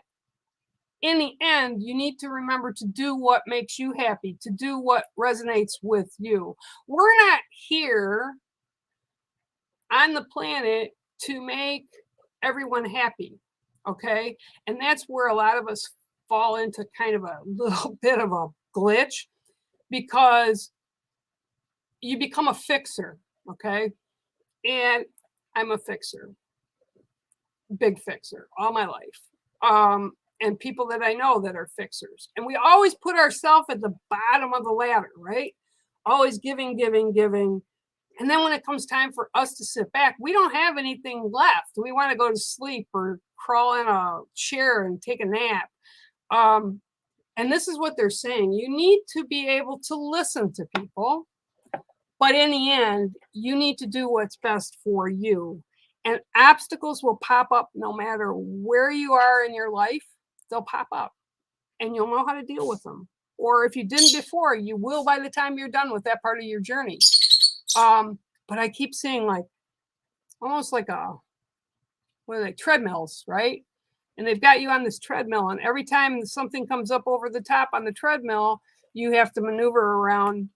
in the end, you need to remember to do what makes you happy, to do what resonates with you. We're not here on the planet to make everyone happy, okay? And that's where a lot of us fall into kind of a little bit of a glitch, because you become a fixer, okay? And I'm a fixer, big fixer all my life. And people that I know that are fixers. And we always put ourselves at the bottom of the ladder, right? Always giving. And then when it comes time for us to sit back, we don't have anything left. We want to go to sleep or crawl in a chair and take a nap. And this is what they're saying. You need to be able to listen to people, but in the end, you need to do what's best for you. And obstacles will pop up no matter where you are in your life. They'll pop up and you'll know how to deal with them. Or if you didn't before, you will by the time you're done with that part of your journey. But I keep seeing, like, almost like what are they, treadmills, right? And they've got you on this treadmill, and every time something comes up over the top on the treadmill, you have to maneuver around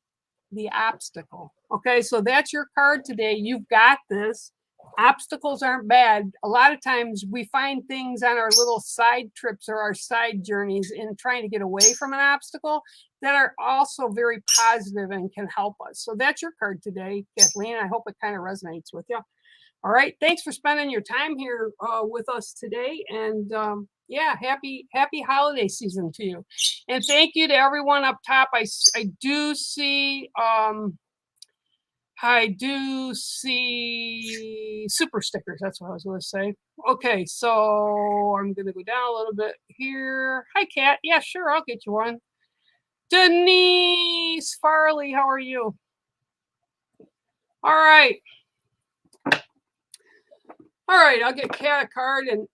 the obstacle. Okay, so that's your card today. You've got this. Obstacles aren't bad. A lot of times we find things on our little side trips or our side journeys in trying to get away from an obstacle that are also very positive and can help us. So that's your card today, Kathleen. I hope it kind of resonates with you. All right, thanks for spending your time here with us today, and yeah, happy holiday season to you. And thank you to everyone up top. I do see super stickers. That's what I was going to say. Okay, so I'm going to go down a little bit here. Hi, Kat. Yeah, sure, I'll get you one. Denise Farley, how are you? All right. All right, I'll get Kat a card. And,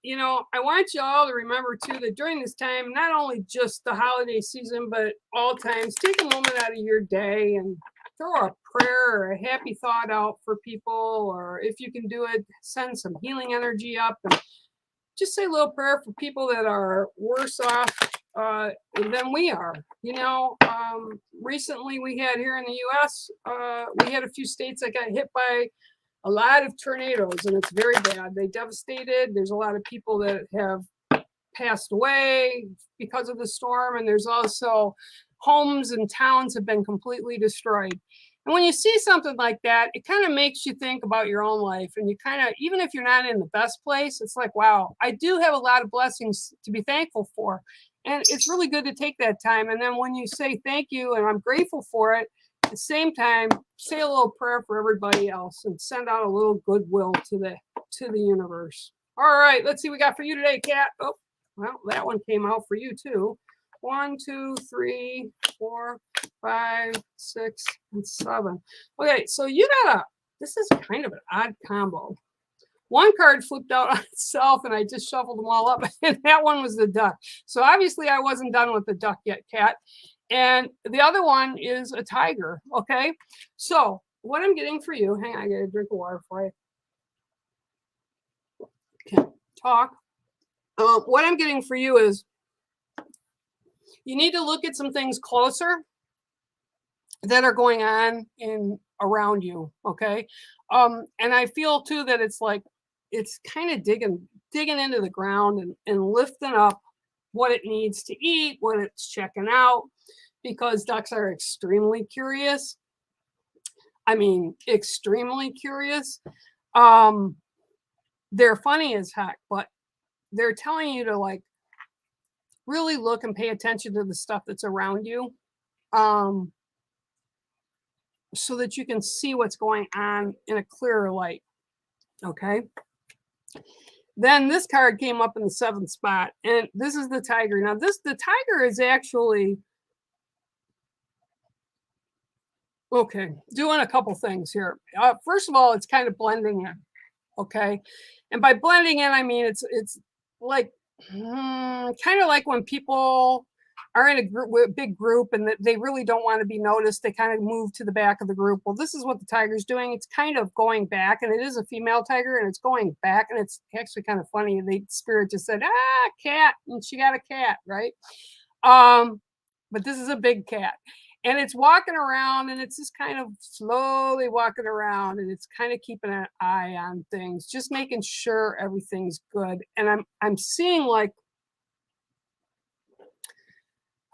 I want you all to remember, too, that during this time, not only just the holiday season, but all times, take a moment out of your day and throw a prayer or a happy thought out for people. Or if you can do it, send some healing energy up and just say a little prayer for people that are worse off than we are. Recently we had here in the U.S., we had a few states that got hit by a lot of tornadoes, and it's very bad. They devastated. There's a lot of people that have passed away because of the storm, and there's also homes and towns have been completely destroyed. And And when you see something like that, it kind of makes you think about your own life. And you kind of, even if you're not in the best place, it's like, wow, I do have a lot of blessings to be thankful for. And it's really good to take that time. And then when you say thank you and I'm grateful for it, at the same time, say a little prayer for everybody else and send out a little goodwill to the universe. All right, let's see what we got for you today, Kat. Oh, well, that one came out for you too. 1, 2, 3, 4, 5, 6, and 7. Okay, so you got this is kind of an odd combo. One card flipped out on itself and I just shuffled them all up, and that one was the duck. So obviously I wasn't done with the duck yet, Kat. And the other one is a tiger, okay? So what I'm getting for you, hang on, I gotta drink of water for you. Can't talk. What I'm getting for you is you need to look at some things closer that are going on around you, okay? And I feel too that it's like, it's kind of digging into the ground and lifting up what it needs to eat, what it's checking out, because ducks are extremely curious. I mean, extremely curious. They're funny as heck, but they're telling you to like really look and pay attention to the stuff that's around you, so that you can see what's going on in a clearer light. Okay. Then this card came up in the 7th spot, and this is the tiger. Now the tiger is actually, okay, doing a couple things here. First of all, it's kind of blending in. Okay. And by blending in, I mean, it's like, kind of like when people are in a big group and they really don't want to be noticed, they kind of move to the back of the group. Well, this is what the tiger's doing. It's kind of going back, and it is a female tiger, and it's going back, and it's actually kind of funny. The spirit just said, cat, and she got a cat, right? But this is a big cat, and it's walking around, and it's just kind of slowly walking around, and it's kind of keeping an eye on things, just making sure everything's good. And I'm seeing like,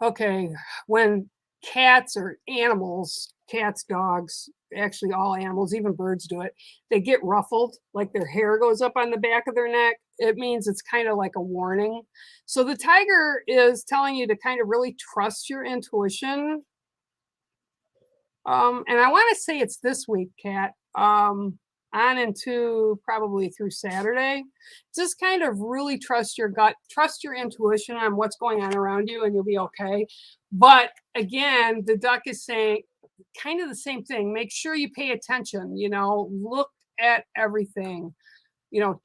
okay, when cats or animals, cats, dogs, actually all animals, even birds do it, they get ruffled, like their hair goes up on the back of their neck. It means it's kind of like a warning. So the tiger is telling you to kind of really trust your intuition. And I want to say it's this week, Kat, on into probably through Saturday. Just kind of really trust your gut, trust your intuition on what's going on around you, and you'll be okay. But again, the duck is saying kind of the same thing. Make sure you pay attention, look at everything,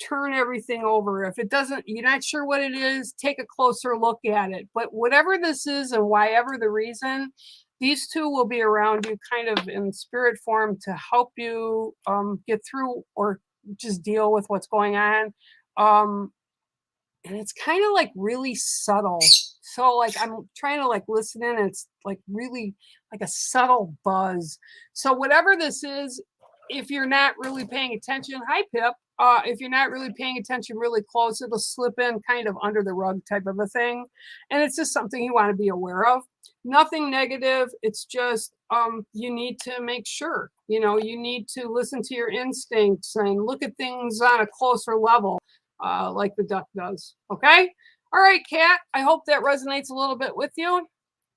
turn everything over. If it doesn't, you're not sure what it is, take a closer look at it. But whatever this is and whyever the reason, these two will be around you kind of in spirit form to help you get through or just deal with what's going on. And it's kind of like really subtle. So like I'm trying to like listen in, and it's like really like a subtle buzz. So whatever this is, if you're not really paying attention, hi Pip, if you're not really paying attention really close, it'll slip in kind of under the rug type of a thing. And it's just something you want to be aware of. Nothing negative. It's just you need to make sure, you need to listen to your instincts and look at things on a closer level, like the duck does. Okay. All right, Kat, I hope that resonates a little bit with you.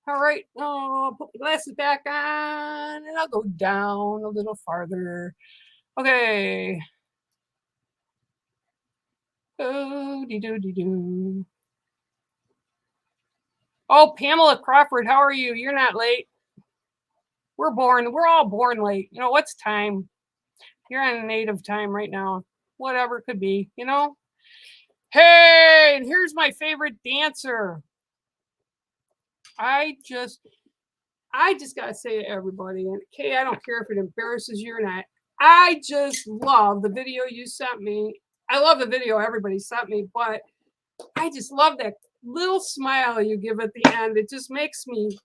All right, I'll put the glasses back on, and I'll go down a little farther. Okay. Oh, Oh, Pamela Crawford, how are you? You're not late. We're all born late. What's time? You're on native time right now. Whatever it could be, Hey, and here's my favorite dancer. I just gotta say to everybody, and Kay, I don't care if it embarrasses you or not, I just love the video you sent me. I love the video everybody sent me, but I just love that little smile you give at the end. It just makes me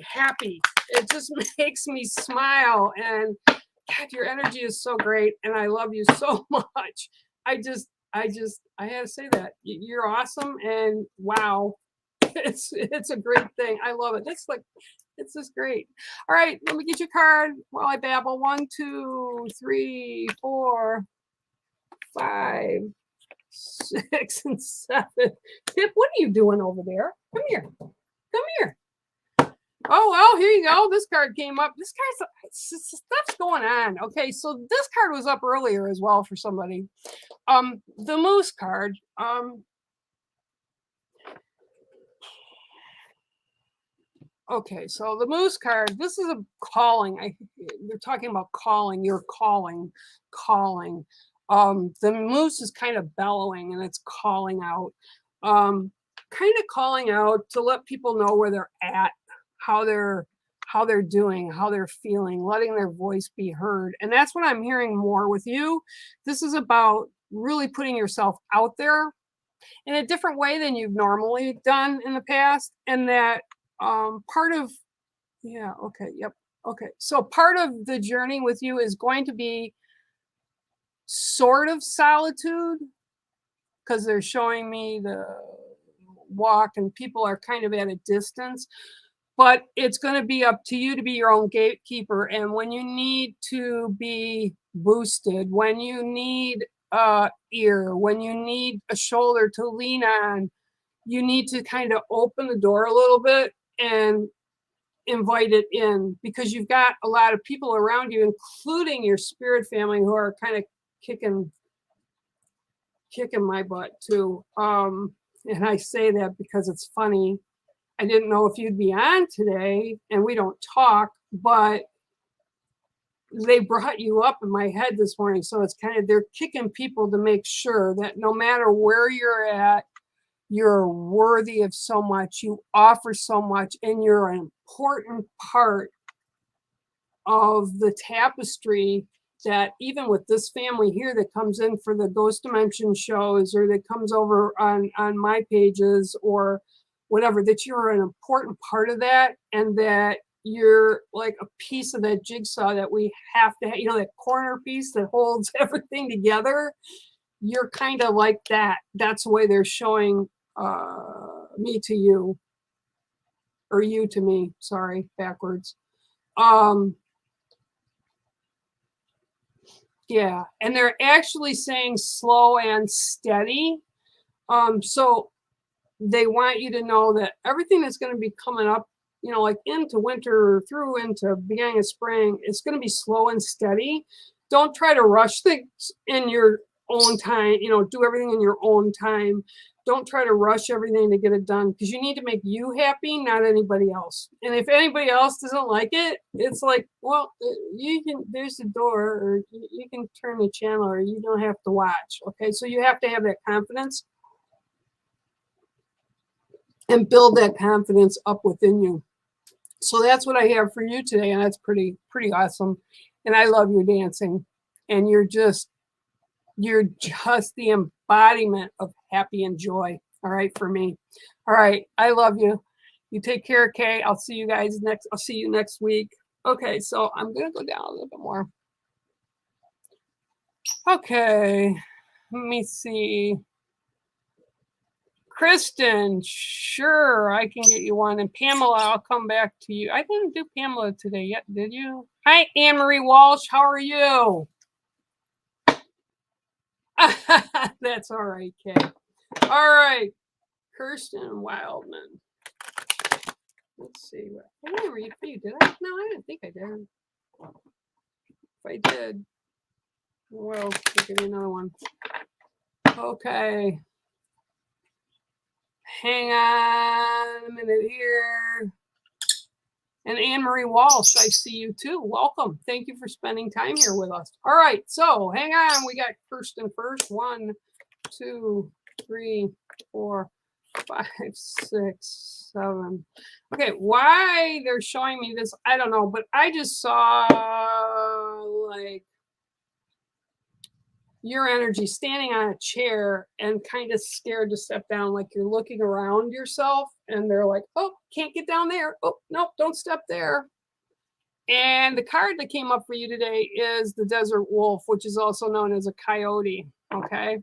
happy. It just makes me smile. And God, your energy is so great, and I love you so much. I had to say that you're awesome, and wow, it's a great thing. I love it. It's just great. All right, let me get your card while I babble. 1, 2, 3, 4, 5, 6, and 7. Pip, what are you doing over there? Come here. Come here. Oh, well, here you go. This card came up. This card's stuff's going on. Okay, so this card was up earlier as well for somebody. The Moose card. Okay, so the Moose card, this is a calling. They're talking about calling, you're calling. The moose is kind of bellowing and it's calling out. Kind of calling out to let people know where they're at, how they're doing, how they're feeling, letting their voice be heard. And that's what I'm hearing more with you. This is about really putting yourself out there in a different way than you've normally done in the past. And that part of, yeah, okay, yep, okay. So part of the journey with you is going to be sort of solitude, because they're showing me the walk and people are kind of at a distance, but it's going to be up to you to be your own gatekeeper. And when you need to be boosted, when you need a ear, when you need a shoulder to lean on, you need to kind of open the door a little bit and invite it in, because you've got a lot of people around you, including your spirit family, who are kind of kicking my butt too. And I say that because it's funny. I didn't know if you'd be on today, and we don't talk, but they brought you up in my head this morning. So it's kind of, they're kicking people to make sure that no matter where you're at, you're worthy of so much, you offer so much, and you're an important part of the tapestry that even with this family here that comes in for the Ghost Dimension shows, or that comes over on my pages or whatever, that you're an important part of that, and that you're like a piece of that jigsaw that we have to have, you know, that corner piece that holds everything together. You're kind of like that. That's the way they're showing me to you, or you to me, sorry, backwards. Yeah, and they're actually saying slow and steady. So they want you to know that everything that's going to be coming up, you know, like into winter or through into beginning of spring, it's going to be slow and steady. Don't try to rush things in your own time, you know, do everything in your own time. Don't try to rush everything to get it done, because you need to make you happy, not anybody else. And if anybody else doesn't like it, it's like, well, you can, there's the door, or you can turn the channel, or you don't have to watch. Okay, so you have to have that confidence and build that confidence up within you. So that's what I have for you today, and that's pretty awesome. And I love your dancing, and you're just the embodiment of happy and joy. All right, for me. All right, I love you. You take care, Kay. I'll see you guys I'll see you next week. Okay, so I'm gonna go down a little bit more. Okay, let me see. Kristen, sure, I can get you one. And Pamela, I'll come back to you. I didn't do Pamela today yet, did you? Hi, Anne-Marie Walsh. How are you? That's all right, Kay. All right, Kirsten Wildman. Let's see. I didn't read for you, did I? No, I didn't think I did. If I did, well, we'll give you another one. Okay. Hang on a minute here. And Anne-Marie Walsh, I see you too. Welcome. Thank you for spending time here with us. All right, so hang on. We got Kirsten first. 1, 2, 3, 4, 5, 6, 7. Okay, why they're showing me this, I don't know, but I just saw like your energy standing on a chair and kind of scared to step down, like you're looking around yourself, and they're like, oh, can't get down there. Oh, nope, don't step there. And the card that came up for you today is the Desert Wolf, which is also known as a coyote. Okay.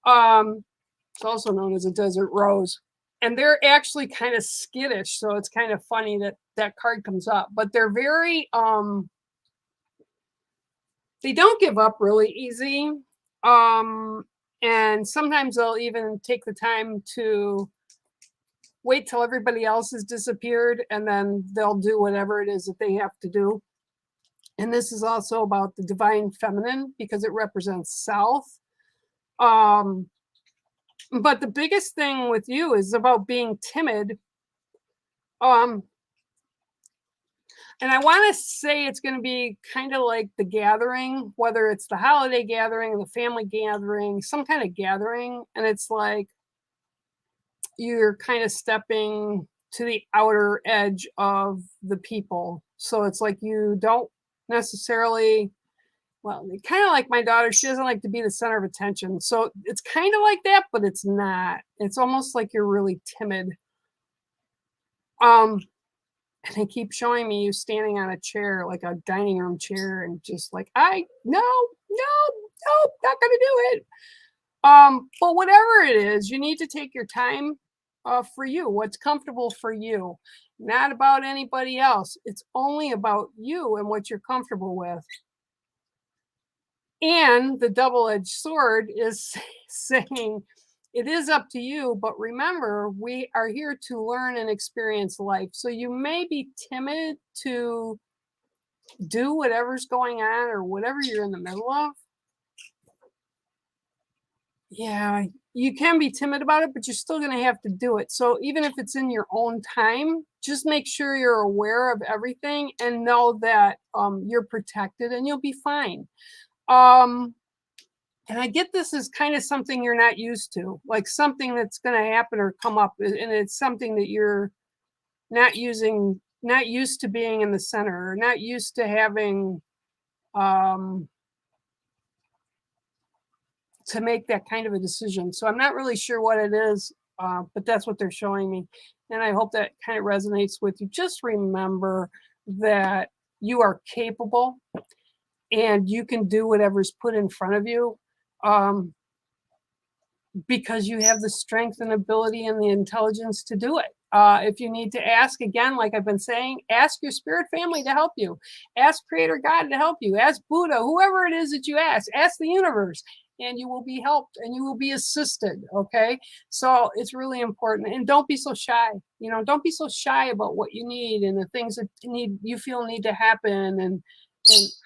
It's also known as a desert rose. and they're actually kind of skittish, so it's kind of funny that that card comes up. But they're very they don't give up really easy, and sometimes they'll even take the time to wait till everybody else has disappeared, and then they'll do whatever it is that they have to do. And this is also about the divine feminine because it represents self. But the biggest thing with you is about being timid. And I want to say it's going to be kind of like the gathering, whether it's the holiday gathering, the family gathering, some kind of gathering. And it's like you're kind of stepping to the outer edge of the people. So it's like you don't necessarily, well, kind of like my daughter, she doesn't like to be the center of attention. So it's kind of like that, but it's not. It's almost like you're really timid. And they keep showing me you standing on a chair, like a dining room chair, and just like, no, not gonna do it. But whatever it is, you need to take your time for you, what's comfortable for you, not about anybody else. It's only about you and what you're comfortable with. And the double-edged sword is saying it is up to you, but remember, we are here to learn and experience life. So you may be timid to do whatever's going on or whatever you're in the middle of. Yeah, you can be timid about it, but you're still going to have to do it. So even if it's in your own time, just make sure you're aware of everything and know that you're protected and you'll be fine. And I get this is kind of something you're not used to, like something that's going to happen or come up, and it's something that you're not used to being in the center, or not used to having to make that kind of a decision. So I'm not really sure what it is, but that's what they're showing me. And I hope that kind of resonates with you. Just remember that you are capable and you can do whatever's put in front of you. Because you have the strength and ability and the intelligence to do it. If you need to ask again, like I've been saying, ask your spirit family to help you. Ask Creator God to help you. Ask Buddha, whoever it is that you ask the universe, and you will be helped and you will be assisted. Okay. So it's really important. And don't be so shy. Don't be so shy about what you need and the things that you feel need to happen, and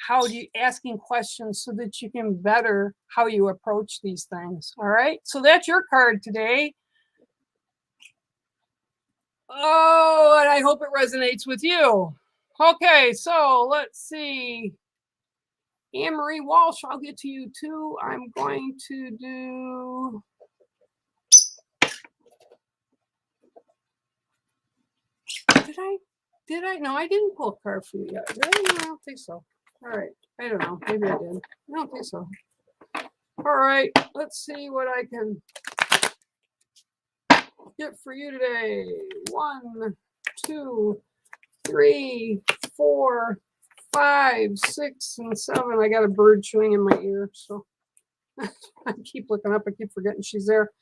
how do you asking questions so that you can better how you approach these things. All right. So that's your card today. Oh, and I hope it resonates with you. Okay. So let's see. Anne-Marie Walsh, I'll get to you too. I'm going to do. Did I? No, I didn't pull a card for you yet. Did I? No, I don't think so. All right. I don't know. Maybe I did. I don't think so. All right. Let's see what I can get for you today. 1, 2, 3, 4, 5, 6, and 7. I got a bird chewing in my ear, so I keep looking up. I keep forgetting she's there.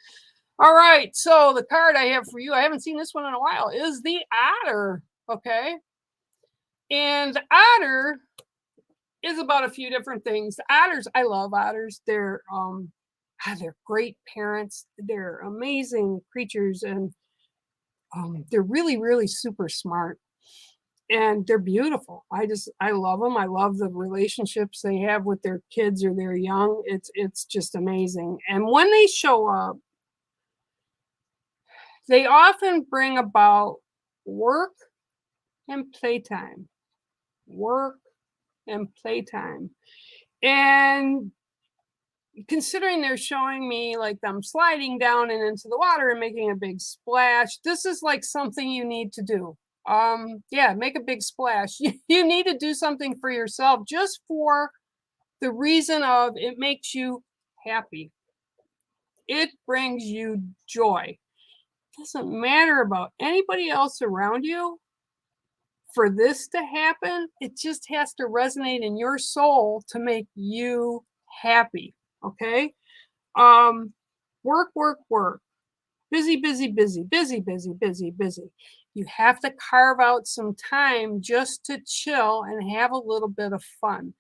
All right. So the card I have for you, I haven't seen this one in a while, is the Otter. Okay. And the Otter is about a few different things. The otters, I love otters. They're great parents. They're amazing creatures, and they're really, really super smart, and they're beautiful. I love them. I love the relationships they have with their kids or their young. It's just amazing. And when they show up, they often bring about work and playtime. Work and playtime. And considering they're showing me like them sliding down and into the water and making a big splash, this is like something you need to do. Yeah, make a big splash. You need to do something for yourself, just for the reason of it makes you happy. It brings you joy. It doesn't matter about anybody else around you. For this to happen, it just has to resonate in your soul to make you happy. Okay. Work. Busy, busy, busy, busy, busy, busy, busy. You have to carve out some time just to chill and have a little bit of fun.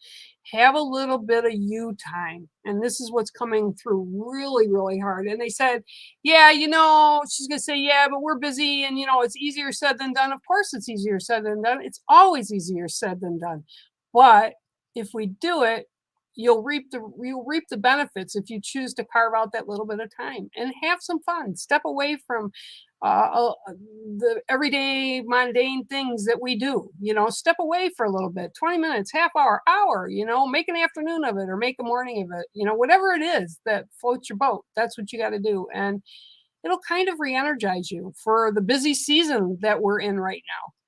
Have a little bit of you time. And this is what's coming through really, really hard. And they said, yeah, she's going to say, yeah, but we're busy. And, it's easier said than done. Of course, it's easier said than done. It's always easier said than done. But if we do it, you'll reap the benefits if you choose to carve out that little bit of time and have some fun. Step away from the everyday mundane things that we do. Step away for a little bit, 20 minutes, half hour, make an afternoon of it or make a morning of it. Whatever it is that floats your boat, that's what you got to do, and it'll kind of re-energize you for the busy season that we're in right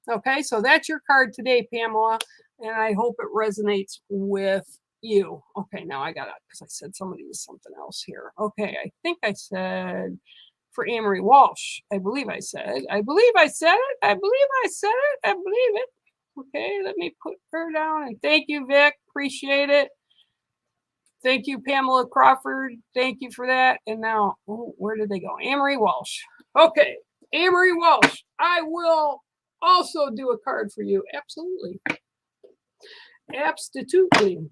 now. Okay, so that's your card today, Pamela, and I hope it resonates with you. Okay, now I got it because I said somebody was something else here. Okay, I think I said for Amory Walsh. I believe I said it. I believe I said it. Okay, let me put her down. And thank you, Vic. Appreciate it. Thank you, Pamela Crawford. Thank you for that. And now, where did they go? Amory Walsh. Okay, Amory Walsh. I will also do a card for you. Absolutely. Absolutely.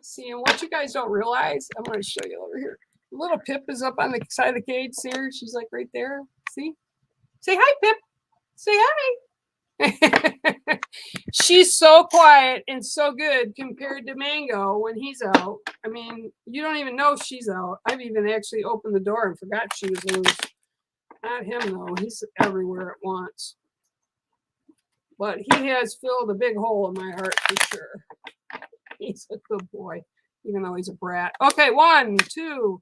See, and what you guys don't realize, I'm going to show you over here. Little Pip is up on the side of the cage. See her? She's like right there. See? Say hi, Pip. Say hi. She's so quiet and so good compared to Mango when he's out. I mean, you don't even know she's out. I've even actually opened the door and forgot she was loose. Not him, though. He's everywhere at once. But he has filled a big hole in my heart for sure. He's a good boy, even though he's a brat. Okay, 1, 2,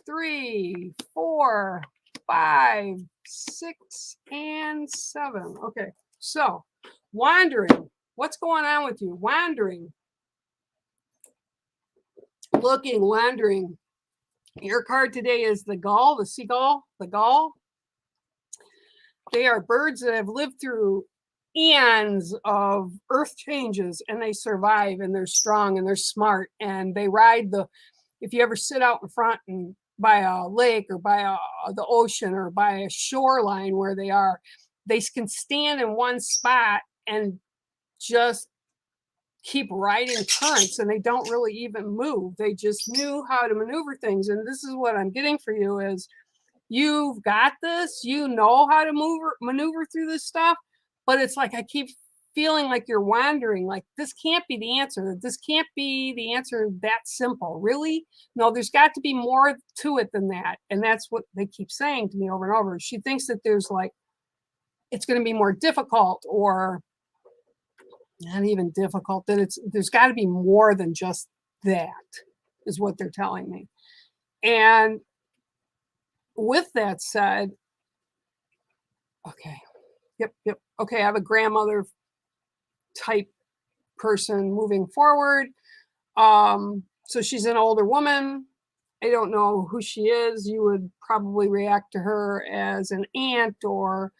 3, 4, 5, 6, and 7. Okay, so wandering. What's going on with you? Wandering. Looking, wandering. Your card today is the gull, the seagull, the gull. They are birds that have lived through eons of earth changes, and they survive, and they're strong, and they're smart, and they ride if you ever sit out in front and by a lake or by the ocean or by a shoreline where they can stand in one spot and just keep riding currents, and they don't really even move. They just knew how to maneuver things. And this is what I'm getting for you is you've got this, how to maneuver through this stuff. But it's like I keep feeling like you're wandering, like this can't be the answer. This can't be the answer that simple. Really? No, there's got to be more to it than that. And that's what they keep saying to me over and over. She thinks that there's it's going to be more difficult, or not even difficult, that there's got to be more than just that, is what they're telling me. And with that said, okay. Yep. Okay, I have a grandmother type person moving forward. So she's an older woman. I don't know who she is. You would probably react to her as an aunt or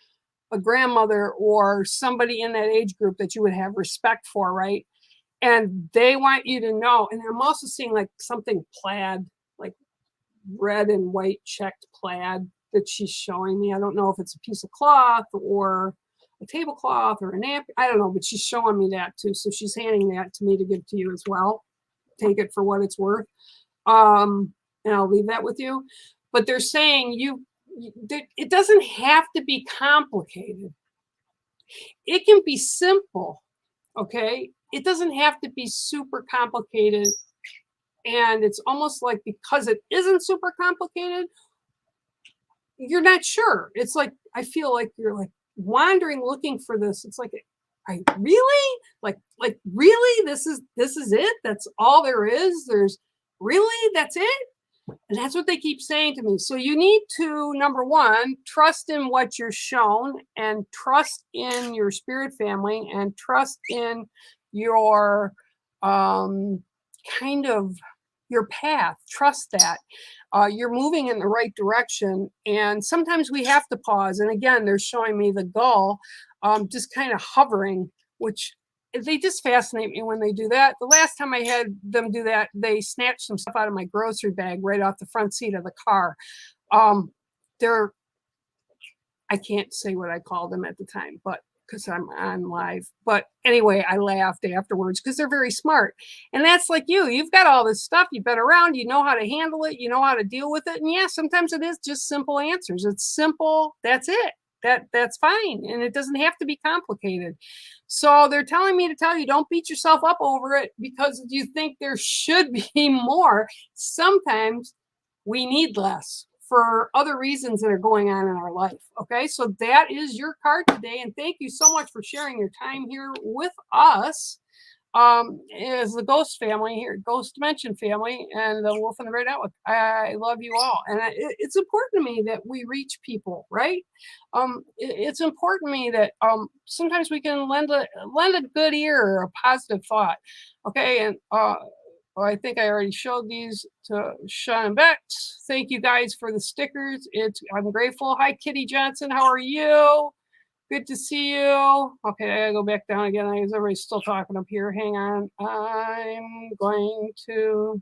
a grandmother or somebody in that age group that you would have respect for, right? And they want you to know. And I'm also seeing something plaid, like red and white checked plaid that she's showing me. I don't know if it's a piece of cloth or a tablecloth or a napkin. I don't know, but she's showing me that too. So she's handing that to me to give to you as well. Take it for what it's worth. And I'll leave that with you. But they're saying it doesn't have to be complicated. It can be simple, okay? It doesn't have to be super complicated. And it's almost like because it isn't super complicated, you're not sure. It's like, I feel like you're wandering looking for this. It's like, I really really this is it? That's all there is? That's it? And that's what they keep saying to me. So you need to, number one, trust in what you're shown, and trust in your spirit family, and trust in your kind of your path. Trust that you're moving in the right direction. And sometimes we have to pause. And again, they're showing me the gull just kind of hovering, which they just fascinate me when they do that. The last time I had them do that, they snatched some stuff out of my grocery bag right off the front seat of the car. They're, I can't say what I called them at the time, but because I'm on live. But anyway, I laughed afterwards because they're very smart. And that's like you've got all this stuff, you've been around, you know how to handle it, you know how to deal with it. And yeah, sometimes it is just simple answers. It's simple, that's it. That's fine. And it doesn't have to be complicated. So they're telling me to tell you, don't beat yourself up over it because you think there should be more. Sometimes we need less for other reasons that are going on in our life. Okay, so that is your card today. And thank you so much for sharing your time here with us as the Ghost family here, Ghost Dimension family, and the Wolf and the Red Outlook. I love you all. And it's important to me that we reach people, right? It's important to me that sometimes we can lend a good ear or a positive thought. Okay, and well, I think I already showed these to Sean and Bex. Thank you guys for the stickers. I'm grateful. Hi, Kitty Johnson. How are you? Good to see you. Okay, I gotta go back down again because everybody's still talking up here. Hang on. I'm going to.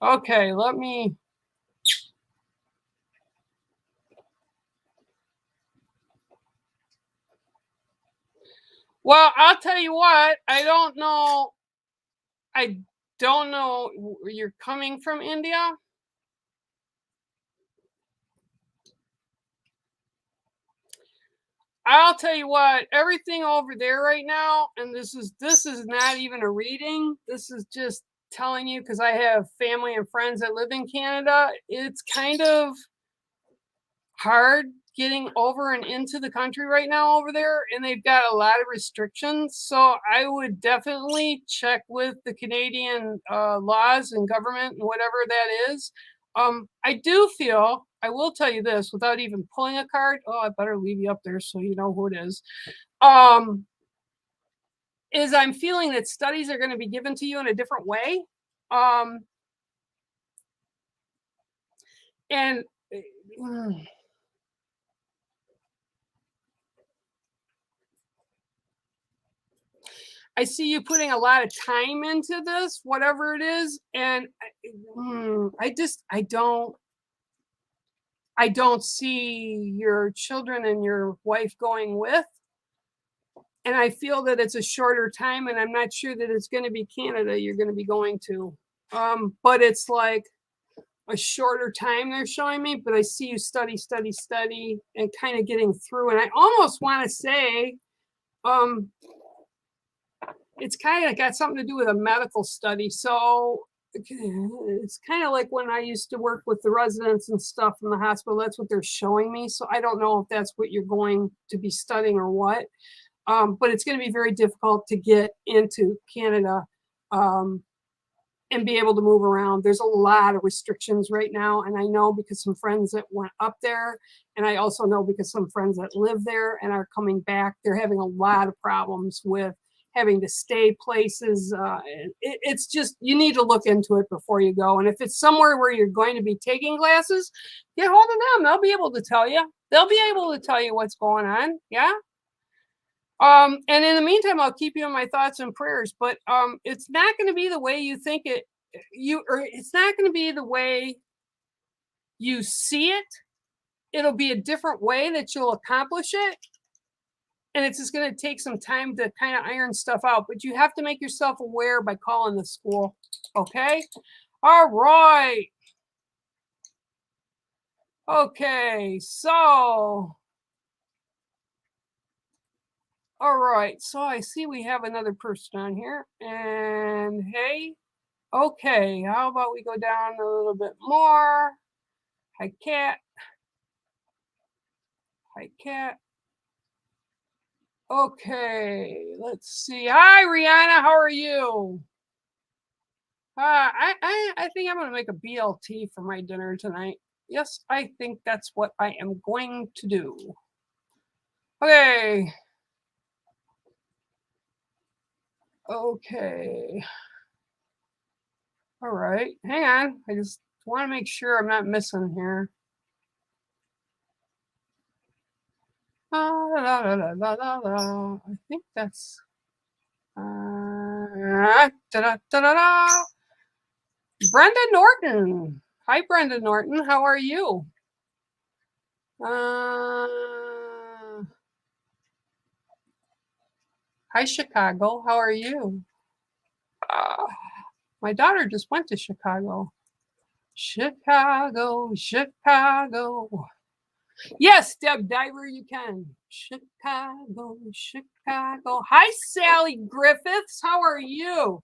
Okay, let me. Well, I'll tell you what. I don't know. You're coming from India. I'll tell you what, everything over there right now, and this is not even a reading. This is just telling you because I have family and friends that live in Canada. It's kind of hard getting over and into the country right now over there, and they've got a lot of restrictions. So I would definitely check with the Canadian laws and government and whatever that is. I do feel, I will tell you this without even pulling a card. Oh, I better leave you up there so you know who it is. Is I'm feeling that studies are going to be given to you in a different way. And I see you putting a lot of time into this, whatever it is. And I don't see your children and your wife going with. And I feel that it's a shorter time, and I'm not sure that it's going to be Canada you're going to be going to. But it's like a shorter time they're showing me, but I see you study, and kind of getting through. And I almost want to say, it's kind of got something to do with a medical study. So it's kind of like when I used to work with the residents and stuff in the hospital, that's what they're showing me. So I don't know if that's what you're going to be studying or what. But it's going to be very difficult to get into Canada and be able to move around. There's a lot of restrictions right now. And I know because some friends that went up there, and I also know because some friends that live there and are coming back, they're having a lot of problems with having to stay places. It's just, you need to look into it before you go. And if it's somewhere where you're going to be taking classes, get hold of them. They'll be able to tell you. They'll be able to tell you what's going on. Yeah. And in the meantime, I'll keep you in my thoughts and prayers, but it's not going to be the way you think it's not going to be the way you see it. It'll be a different way that you'll accomplish it. And it's just going to take some time to kind of iron stuff out, but you have to make yourself aware by calling the school. Okay. All right. Okay. So, all right. So I see we have another person on here, and hey, okay, how about we go down a little bit more? Hi, Cat. Hi, Cat. Okay, let's see. Hi, Rihanna. How are you? I think I'm going to make a BLT for my dinner tonight. Yes, I think that's what I am going to do. Okay. Okay. All right. Hang on. I just want to make sure I'm not missing here. I think that's Da-da-da-da-da. Brenda Norton. Hi, Brenda Norton. How are you? Hi, Chicago. How are you? My daughter just went to Chicago. Chicago, Chicago. Yes, Deb Diver, you can. Chicago, Chicago. Hi, Sally Griffiths. How are you?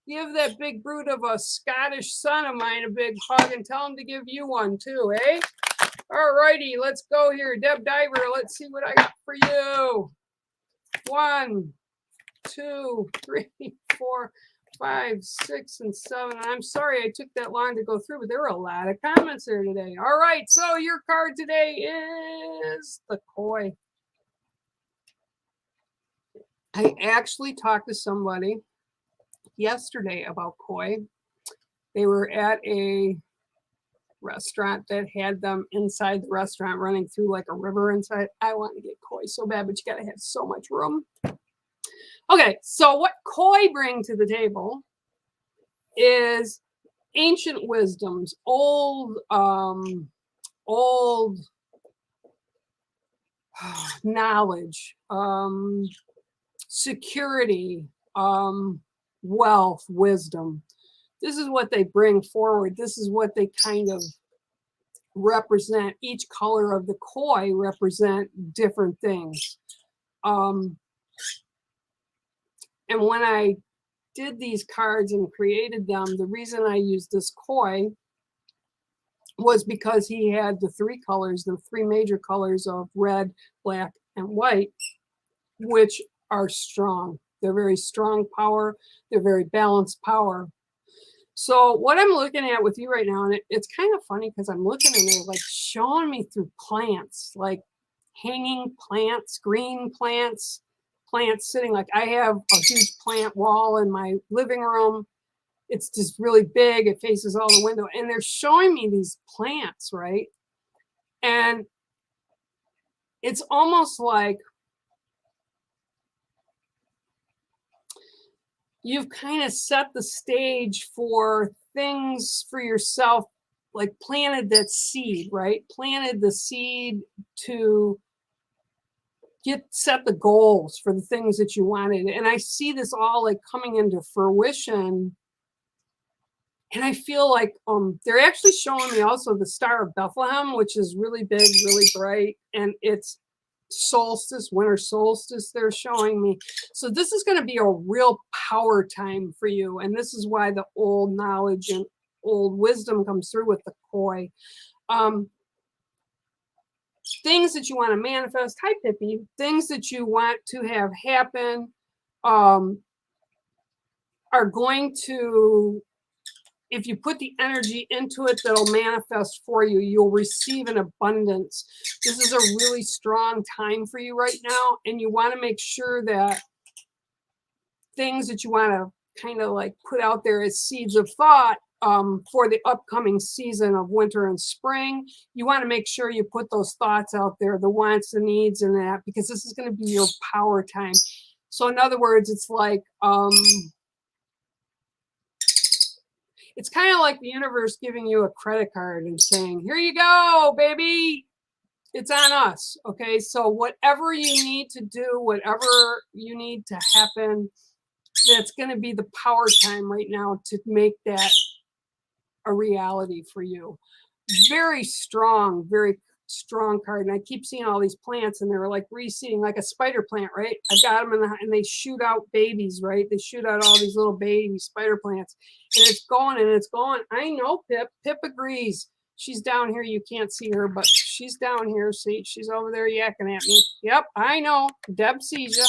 Give that big brute of a Scottish son of mine a big hug and tell him to give you one too, eh? All righty, let's go here. Deb Diver, let's see what I got for you. 1, 2, 3, 4, 5, 6, and 7. I'm sorry I took that long to go through, but there were a lot of comments there today. All right, so your card today is the koi. I actually talked to somebody yesterday about koi. They were at a restaurant that had them inside the restaurant running through like a river inside. I want to get koi so bad, but you got to have so much room. Okay, so what koi bring to the table is ancient wisdoms, old knowledge, security, wealth, wisdom. This is what they bring forward. This is what they kind of represent. Each color of the koi represent different things. And when I did these cards and created them, the reason I used this koi was because he had the 3 colors, the 3 major colors of red, black, and white, which are strong. They're very strong power. They're very balanced power. So what I'm looking at with you right now, and it's kind of funny because I'm looking and they're like showing me through plants, like hanging plants, green plants, plants sitting. Like I have a huge plant wall in my living room. It's just really big. It faces all the window. And they're showing me these plants, right? And it's almost like you've kind of set the stage for things for yourself, like planted that seed, right? Planted the seed to set the goals for the things that you wanted. And I see this all like coming into fruition. And I feel like they're actually showing me also the Star of Bethlehem, which is really big, really bright. And it's solstice, winter solstice, they're showing me. So this is going to be a real power time for you. And this is why the old knowledge and old wisdom comes through with the koi. Things that you want to manifest, hi Pippi, things that you want to have happen are going to, if you put the energy into it, that'll manifest for you. You'll receive an abundance. This is a really strong time for you right now. And you want to make sure that things that you want to kind of like put out there as seeds of thought for the upcoming season of winter and spring, you want to make sure you put those thoughts out there, the wants, the needs, and that, because this is going to be your power time. So in other words, it's like, it's kind of like the universe giving you a credit card and saying, here you go, baby. It's on us. Okay. So whatever you need to do, whatever you need to happen, that's going to be the power time right now to make that a reality for you. Very strong card. And I keep seeing all these plants and they're like reseeding, like a spider plant, right? I've got them and they shoot out babies, right? They shoot out all these little baby spider plants and it's going and it's going. I know Pip. Pip agrees. She's down here. You can't see her, but she's down here. See, she's over there yakking at me. Yep, I know. Deb sees you.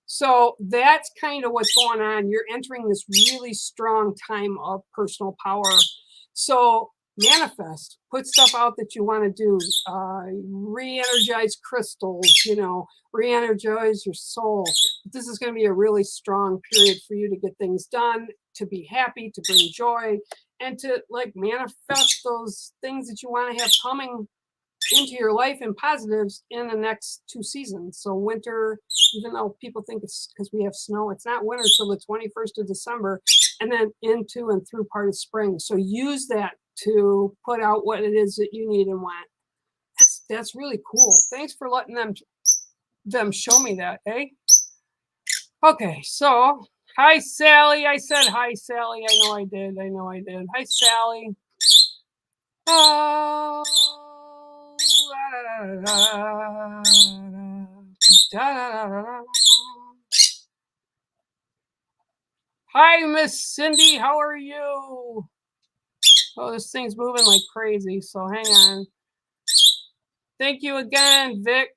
So that's kind of what's going on. You're entering this really strong time of personal power. So manifest, put stuff out that you want to do, re-energize crystals, re-energize your soul. This is going to be a really strong period for you to get things done, to be happy, to bring joy, and to like manifest those things that you want to have coming into your life and positives in the next 2 seasons. So winter, even though people think it's because we have snow, it's not winter till the 21st of December, and then into and through part of spring. So use that to put out what it is that you need and want. That's really cool. Thanks for letting them show me that, eh? Okay, so hi Sally. I said hi Sally. I know I did. Hi Sally. Oh, hi Miss Cindy, how are you? Oh, this thing's moving like crazy, so hang on. Thank you again, Vic.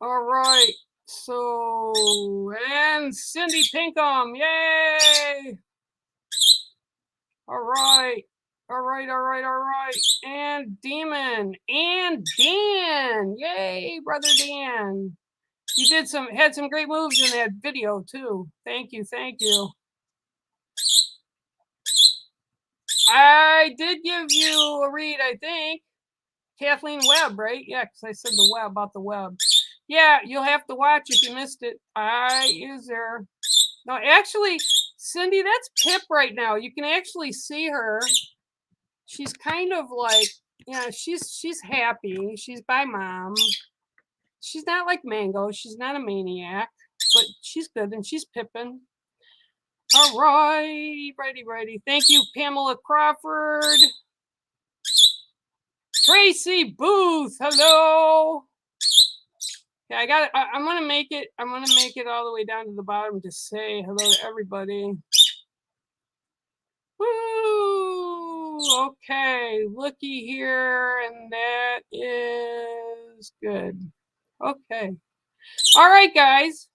All right, so, and Cindy Pinkham, yay! All right. And Demon and Dan. Yay, brother Dan. You had some great moves in that video too. Thank you. I did give you a read, I think. Kathleen Webb, right? Yeah, because I said the web about the web. Yeah, you'll have to watch if you missed it. Is there? No, actually, Cindy, that's Pip right now. You can actually see her. She's kind of like, yeah, she's happy. She's by mom. She's not like Mango. She's not a maniac, but she's good and she's Pippin. All right, righty. Thank you, Pamela Crawford. Tracy Booth, hello. Yeah, I'm gonna make it all the way down to the bottom to say hello to everybody. Woo! Okay, looky here, and that is good. Okay. All right, guys.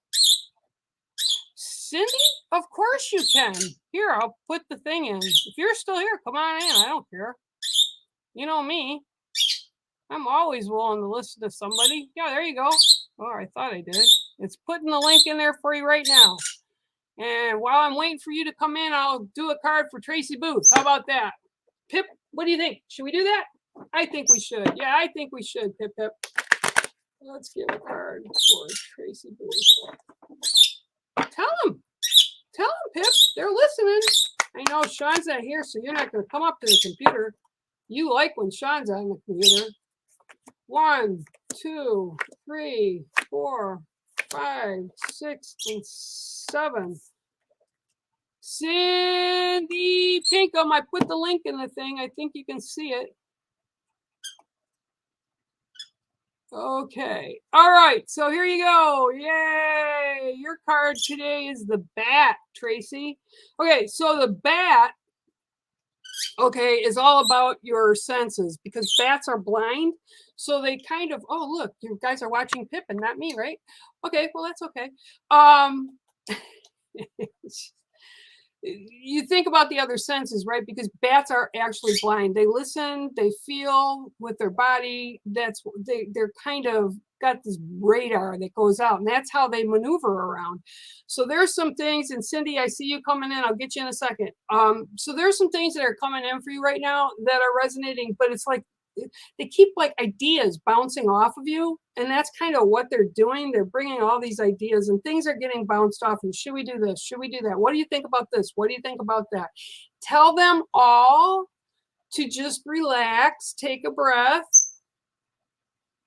Cindy, of course you can. Here, I'll put the thing in. If you're still here, come on in. I don't care. You know me. I'm always willing to listen to somebody. Yeah, there you go. Oh, I thought I did. It's putting the link in there for you right now. And while I'm waiting for you to come in, I'll do a card for Tracy Booth. How about that? Pip, what do you think? Should we do that? I think we should. Yeah, I think we should, Pip. Let's give a card for Tracy Booth. Tell them, Pip. They're listening. I know Sean's not here, so you're not going to come up to the computer. You like when Sean's on the computer. 1, 2, 3, 4, 5, 6, and 7. Cindy Pinkham, I put the link in the thing. I think you can see it. Okay. All right. So here you go. Yay. Your card today is the bat, Tracy. Okay. So the bat, okay, is all about your senses because bats are blind. So they kind of, oh, look, you guys are watching Pip and not me, right? Okay. Well, that's okay. You think about the other senses, right? Because bats are actually blind. They listen, they feel with their body. They're kind of got this radar that goes out, and that's how they maneuver around. So there's some things, and Cindy, I see you coming in. I'll get you in a second. So there's some things that are coming in for you right now that are resonating, but it's like they keep like ideas bouncing off of you, and that's kind of what they're doing. They're bringing all these ideas and things are getting bounced off, and should we do this, should we do that, what do you think about this, what do you think about that? Tell them all to just relax, take a breath,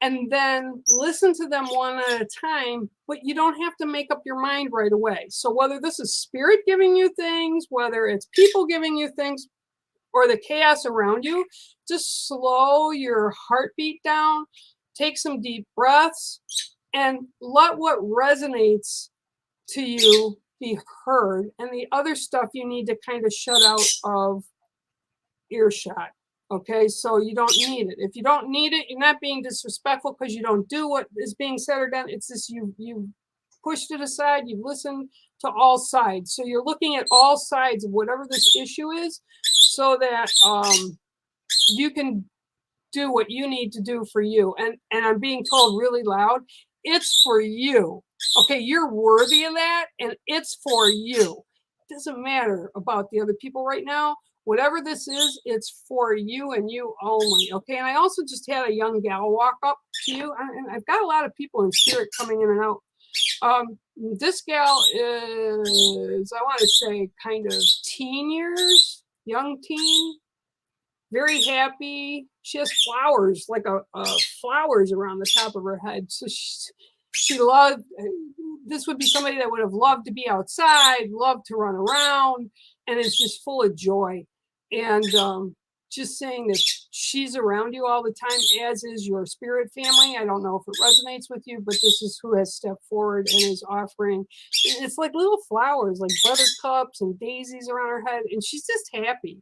and then listen to them one at a time, but you don't have to make up your mind right away. So whether this is spirit giving you things, whether it's people giving you things, or the chaos around you, just slow your heartbeat down, take some deep breaths, and let what resonates to you be heard. And the other stuff you need to kind of shut out of earshot. Okay, so you don't need it. If you don't need it, you're not being disrespectful because you don't do what is being said or done. It's just you pushed it aside, you've listened to all sides. So you're looking at all sides of whatever this issue is so that you can do what you need to do for you. And I'm being told really loud, it's for you. Okay, you're worthy of that, and it's for you. It doesn't matter about the other people right now. whatever this is, it's for you and you only. Okay. And I also just had a young gal walk up to you, and I've got a lot of people in spirit coming in and out. This gal is, I want to say, kind of teen years, young teen, very happy. She has flowers, like flowers around the top of her head. So she loved, this would be somebody that would have loved to be outside, loved to run around, and is just full of joy. And just saying that she's around you all the time, as is your spirit family. I don't know if it resonates with you, but this is who has stepped forward and is offering. It's like little flowers, like buttercups and daisies around her head. And she's just happy.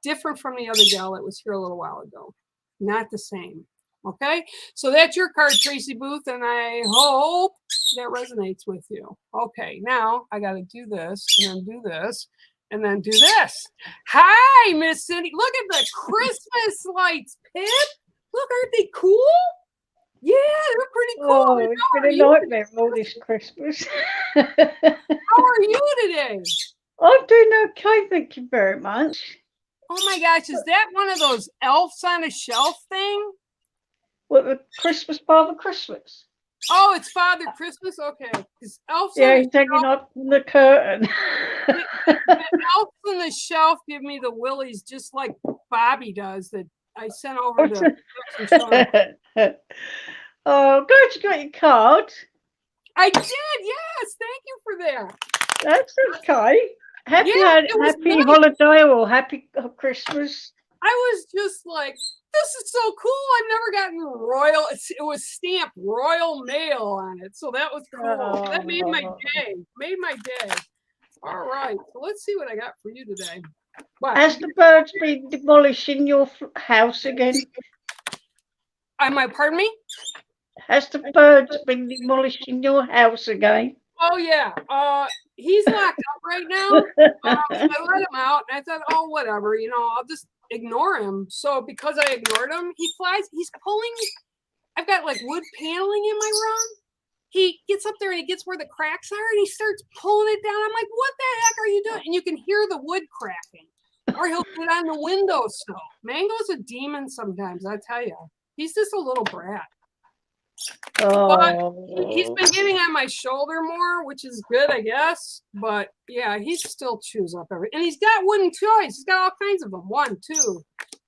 Different from the other gal that was here a little while ago. Not the same. Okay, so that's your card, Tracy Booth, and I hope that resonates with you. Okay, now I got to do this and then do this and then do this. Hi, Miss Cindy. Look at the Christmas lights, Pip. Look, aren't they cool? Yeah, they're pretty cool. Oh, it's been a nightmare all this Christmas. How are you today? I'm doing okay, thank you very much. Oh my gosh, is that one of those elves on a shelf thing? What, the Christmas Father Christmas? Oh, it's Father Christmas? Okay. Because elves Yeah, he's hanging up on the curtain. the elves on the shelf give me the willies just like Bobby does that I sent over to. Oh, glad you got your card. I did, yes. Thank you for that. That's okay. Happy nice. holiday or happy Christmas. I was just like, this is so cool. I've never gotten royal. It was stamped Royal Mail on it. So that was cool. Oh. That made my day. Made my day. All right. So let's see what I got for you today. What? Has the birds been demolishing your house again? Pardon me? Has the birds been demolishing your house again? Oh, yeah. He's locked up right now. I let him out, and I thought, oh, whatever, I'll just ignore him. So because I ignored him, he flies. He's pulling. I've got like wood paneling in my room. He gets up there and he gets where the cracks are, and he starts pulling it down. I'm like, what the heck are you doing? And you can hear the wood cracking. Or he'll get on the windowsill. Mango's a demon sometimes, I tell you. He's just a little brat. But he's been getting on my shoulder more, which is good, I guess. But yeah, he still chews up everything. And he's got wooden toys. He's got all kinds of them. 1, 2,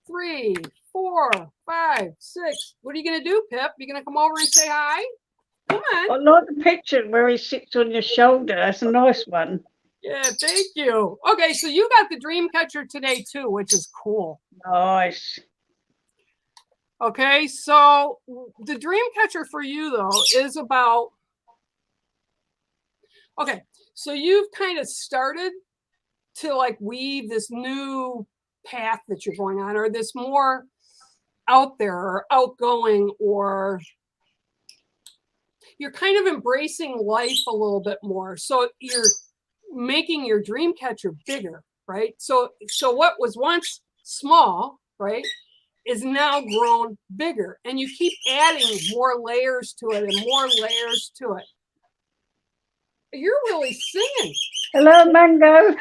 3, 4, 5, 6. What are you gonna do, Pip? You gonna come over and say hi? Come on. I like the picture where he sits on your shoulder. That's a nice one. Yeah, thank you. Okay, so you got the dream catcher today too, which is cool. Nice. Okay, so the dream catcher for you, though, is about, okay, so you've kind of started to like weave this new path that you're going on, or this more out there or outgoing, or you're kind of embracing life a little bit more. So you're making your dream catcher bigger, right? So what was once small, right, is now grown bigger, and you keep adding more layers to it and more layers to it. You're really singing. Hello, Mango.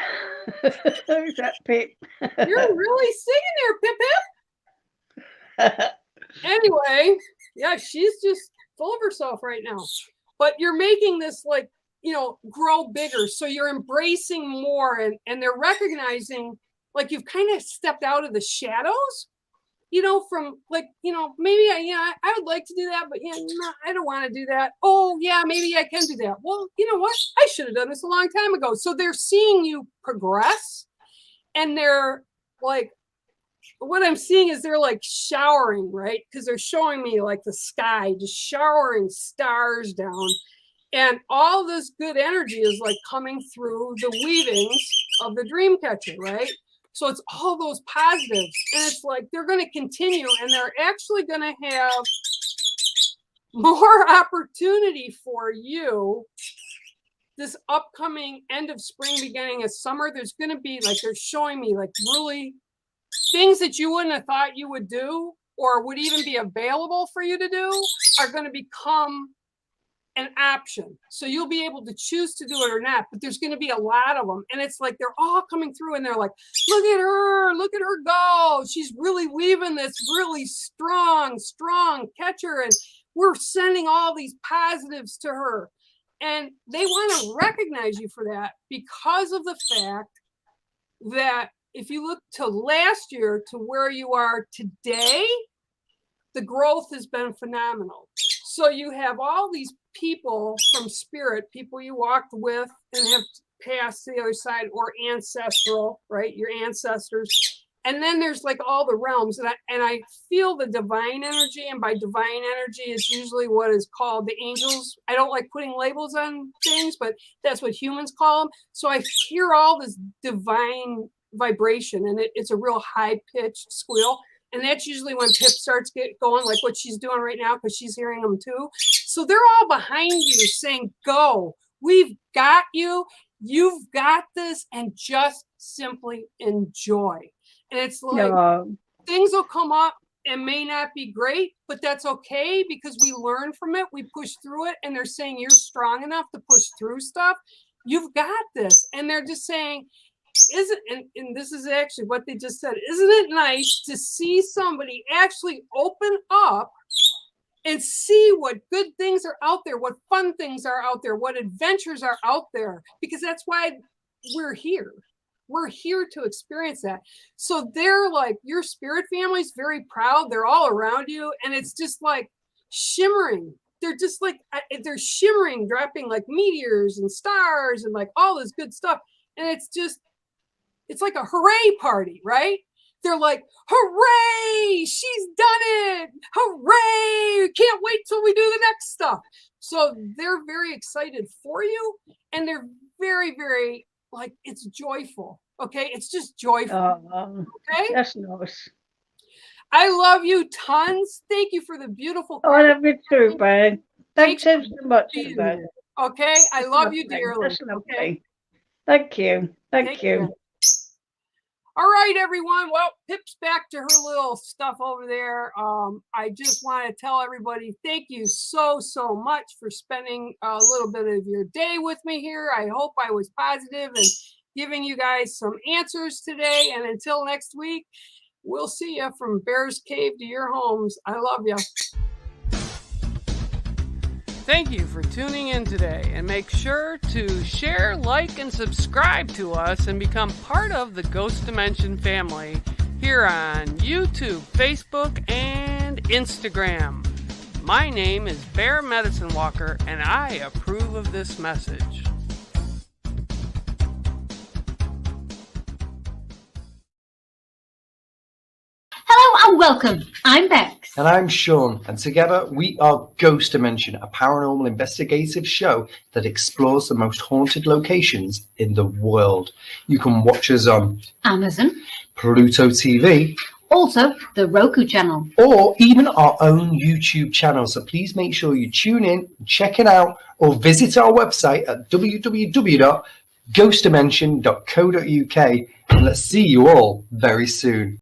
Who's that, Pip? You're really singing there, Pip Pip. Anyway, yeah, she's just full of herself right now. But you're making this like, grow bigger. So you're embracing more, and they're recognizing like you've kind of stepped out of the shadows. From like, maybe I would like to do that, but no, I don't want to do that. Oh yeah, maybe I can do that. Well, you know what? I should have done this a long time ago. So they're seeing you progress, and they're like, what I'm seeing is they're like showering, right? Because they're showing me like the sky, just showering stars down. And all this good energy is like coming through the weavings of the dream catcher, right? So it's all those positives, and it's like they're going to continue, and they're actually going to have more opportunity for you this upcoming end of spring, beginning of summer. There's going to be like, they're showing me like really things that you wouldn't have thought you would do or would even be available for you to do are going to become an option. So you'll be able to choose to do it or not, but there's going to be a lot of them. And it's like they're all coming through and they're like, look at her go. She's really weaving this really strong catcher. And we're sending all these positives to her. And they want to recognize you for that because of the fact that if you look to last year to where you are today, the growth has been phenomenal. So you have all these people from spirit, people you walked with and have passed to the other side, or ancestral, right? Your ancestors. And then there's like all the realms, and I feel the divine energy, and by divine energy is usually what is called the angels. I don't like putting labels on things, but that's what humans call them. So I hear all this divine vibration, and it's a real high-pitched squeal. And that's usually when Pip starts going, like what she's doing right now, because she's hearing them too. So they're all behind you saying, go, we've got you, you've got this, and just simply enjoy. And it's like things will come up and may not be great, but that's okay because we learn from it. We push through it, and they're saying you're strong enough to push through stuff. You've got this. And they're just saying, and this is actually what they just said, isn't it nice to see somebody actually open up and see what good things are out there, what fun things are out there, what adventures are out there, because that's why we're here. We're here to experience that. So they're like, your spirit family's very proud. They're all around you. And it's just like shimmering. They're just like, they're shimmering, dropping like meteors and stars and like all this good stuff. And it's like a hooray party, right? They're like, hooray, she's done it. Hooray. Can't wait till we do the next stuff. So they're very excited for you. And they're very, very, like, it's joyful. Okay. It's just joyful. Okay. That's nice. I love you tons. Thank you for the beautiful. I love you too, babe. Thanks so much for that. Okay. I love you dearly. That's lovely. Okay? Thank you. Thank you. All right, everyone. Well, Pip's back to her little stuff over there. I just want to tell everybody, thank you so much for spending a little bit of your day with me here. I hope I was positive and giving you guys some answers today. And until next week, we'll see you from Bear's Cave to your homes. I love you. Thank you for tuning in today, and make sure to share, like, and subscribe to us and become part of the Ghost Dimension family here on YouTube, Facebook, and Instagram. My name is Bear Medicine Walker, and I approve of this message. Hello and welcome. I'm Bex. And I'm Sean, and together we are Ghost Dimension, a paranormal investigative show that explores the most haunted locations in the world. You can watch us on Amazon, Pluto TV, also the Roku channel, or even our own YouTube channel. So please make sure you tune in, check it out, or visit our website at www.ghostdimension.co.uk, and let's see you all very soon.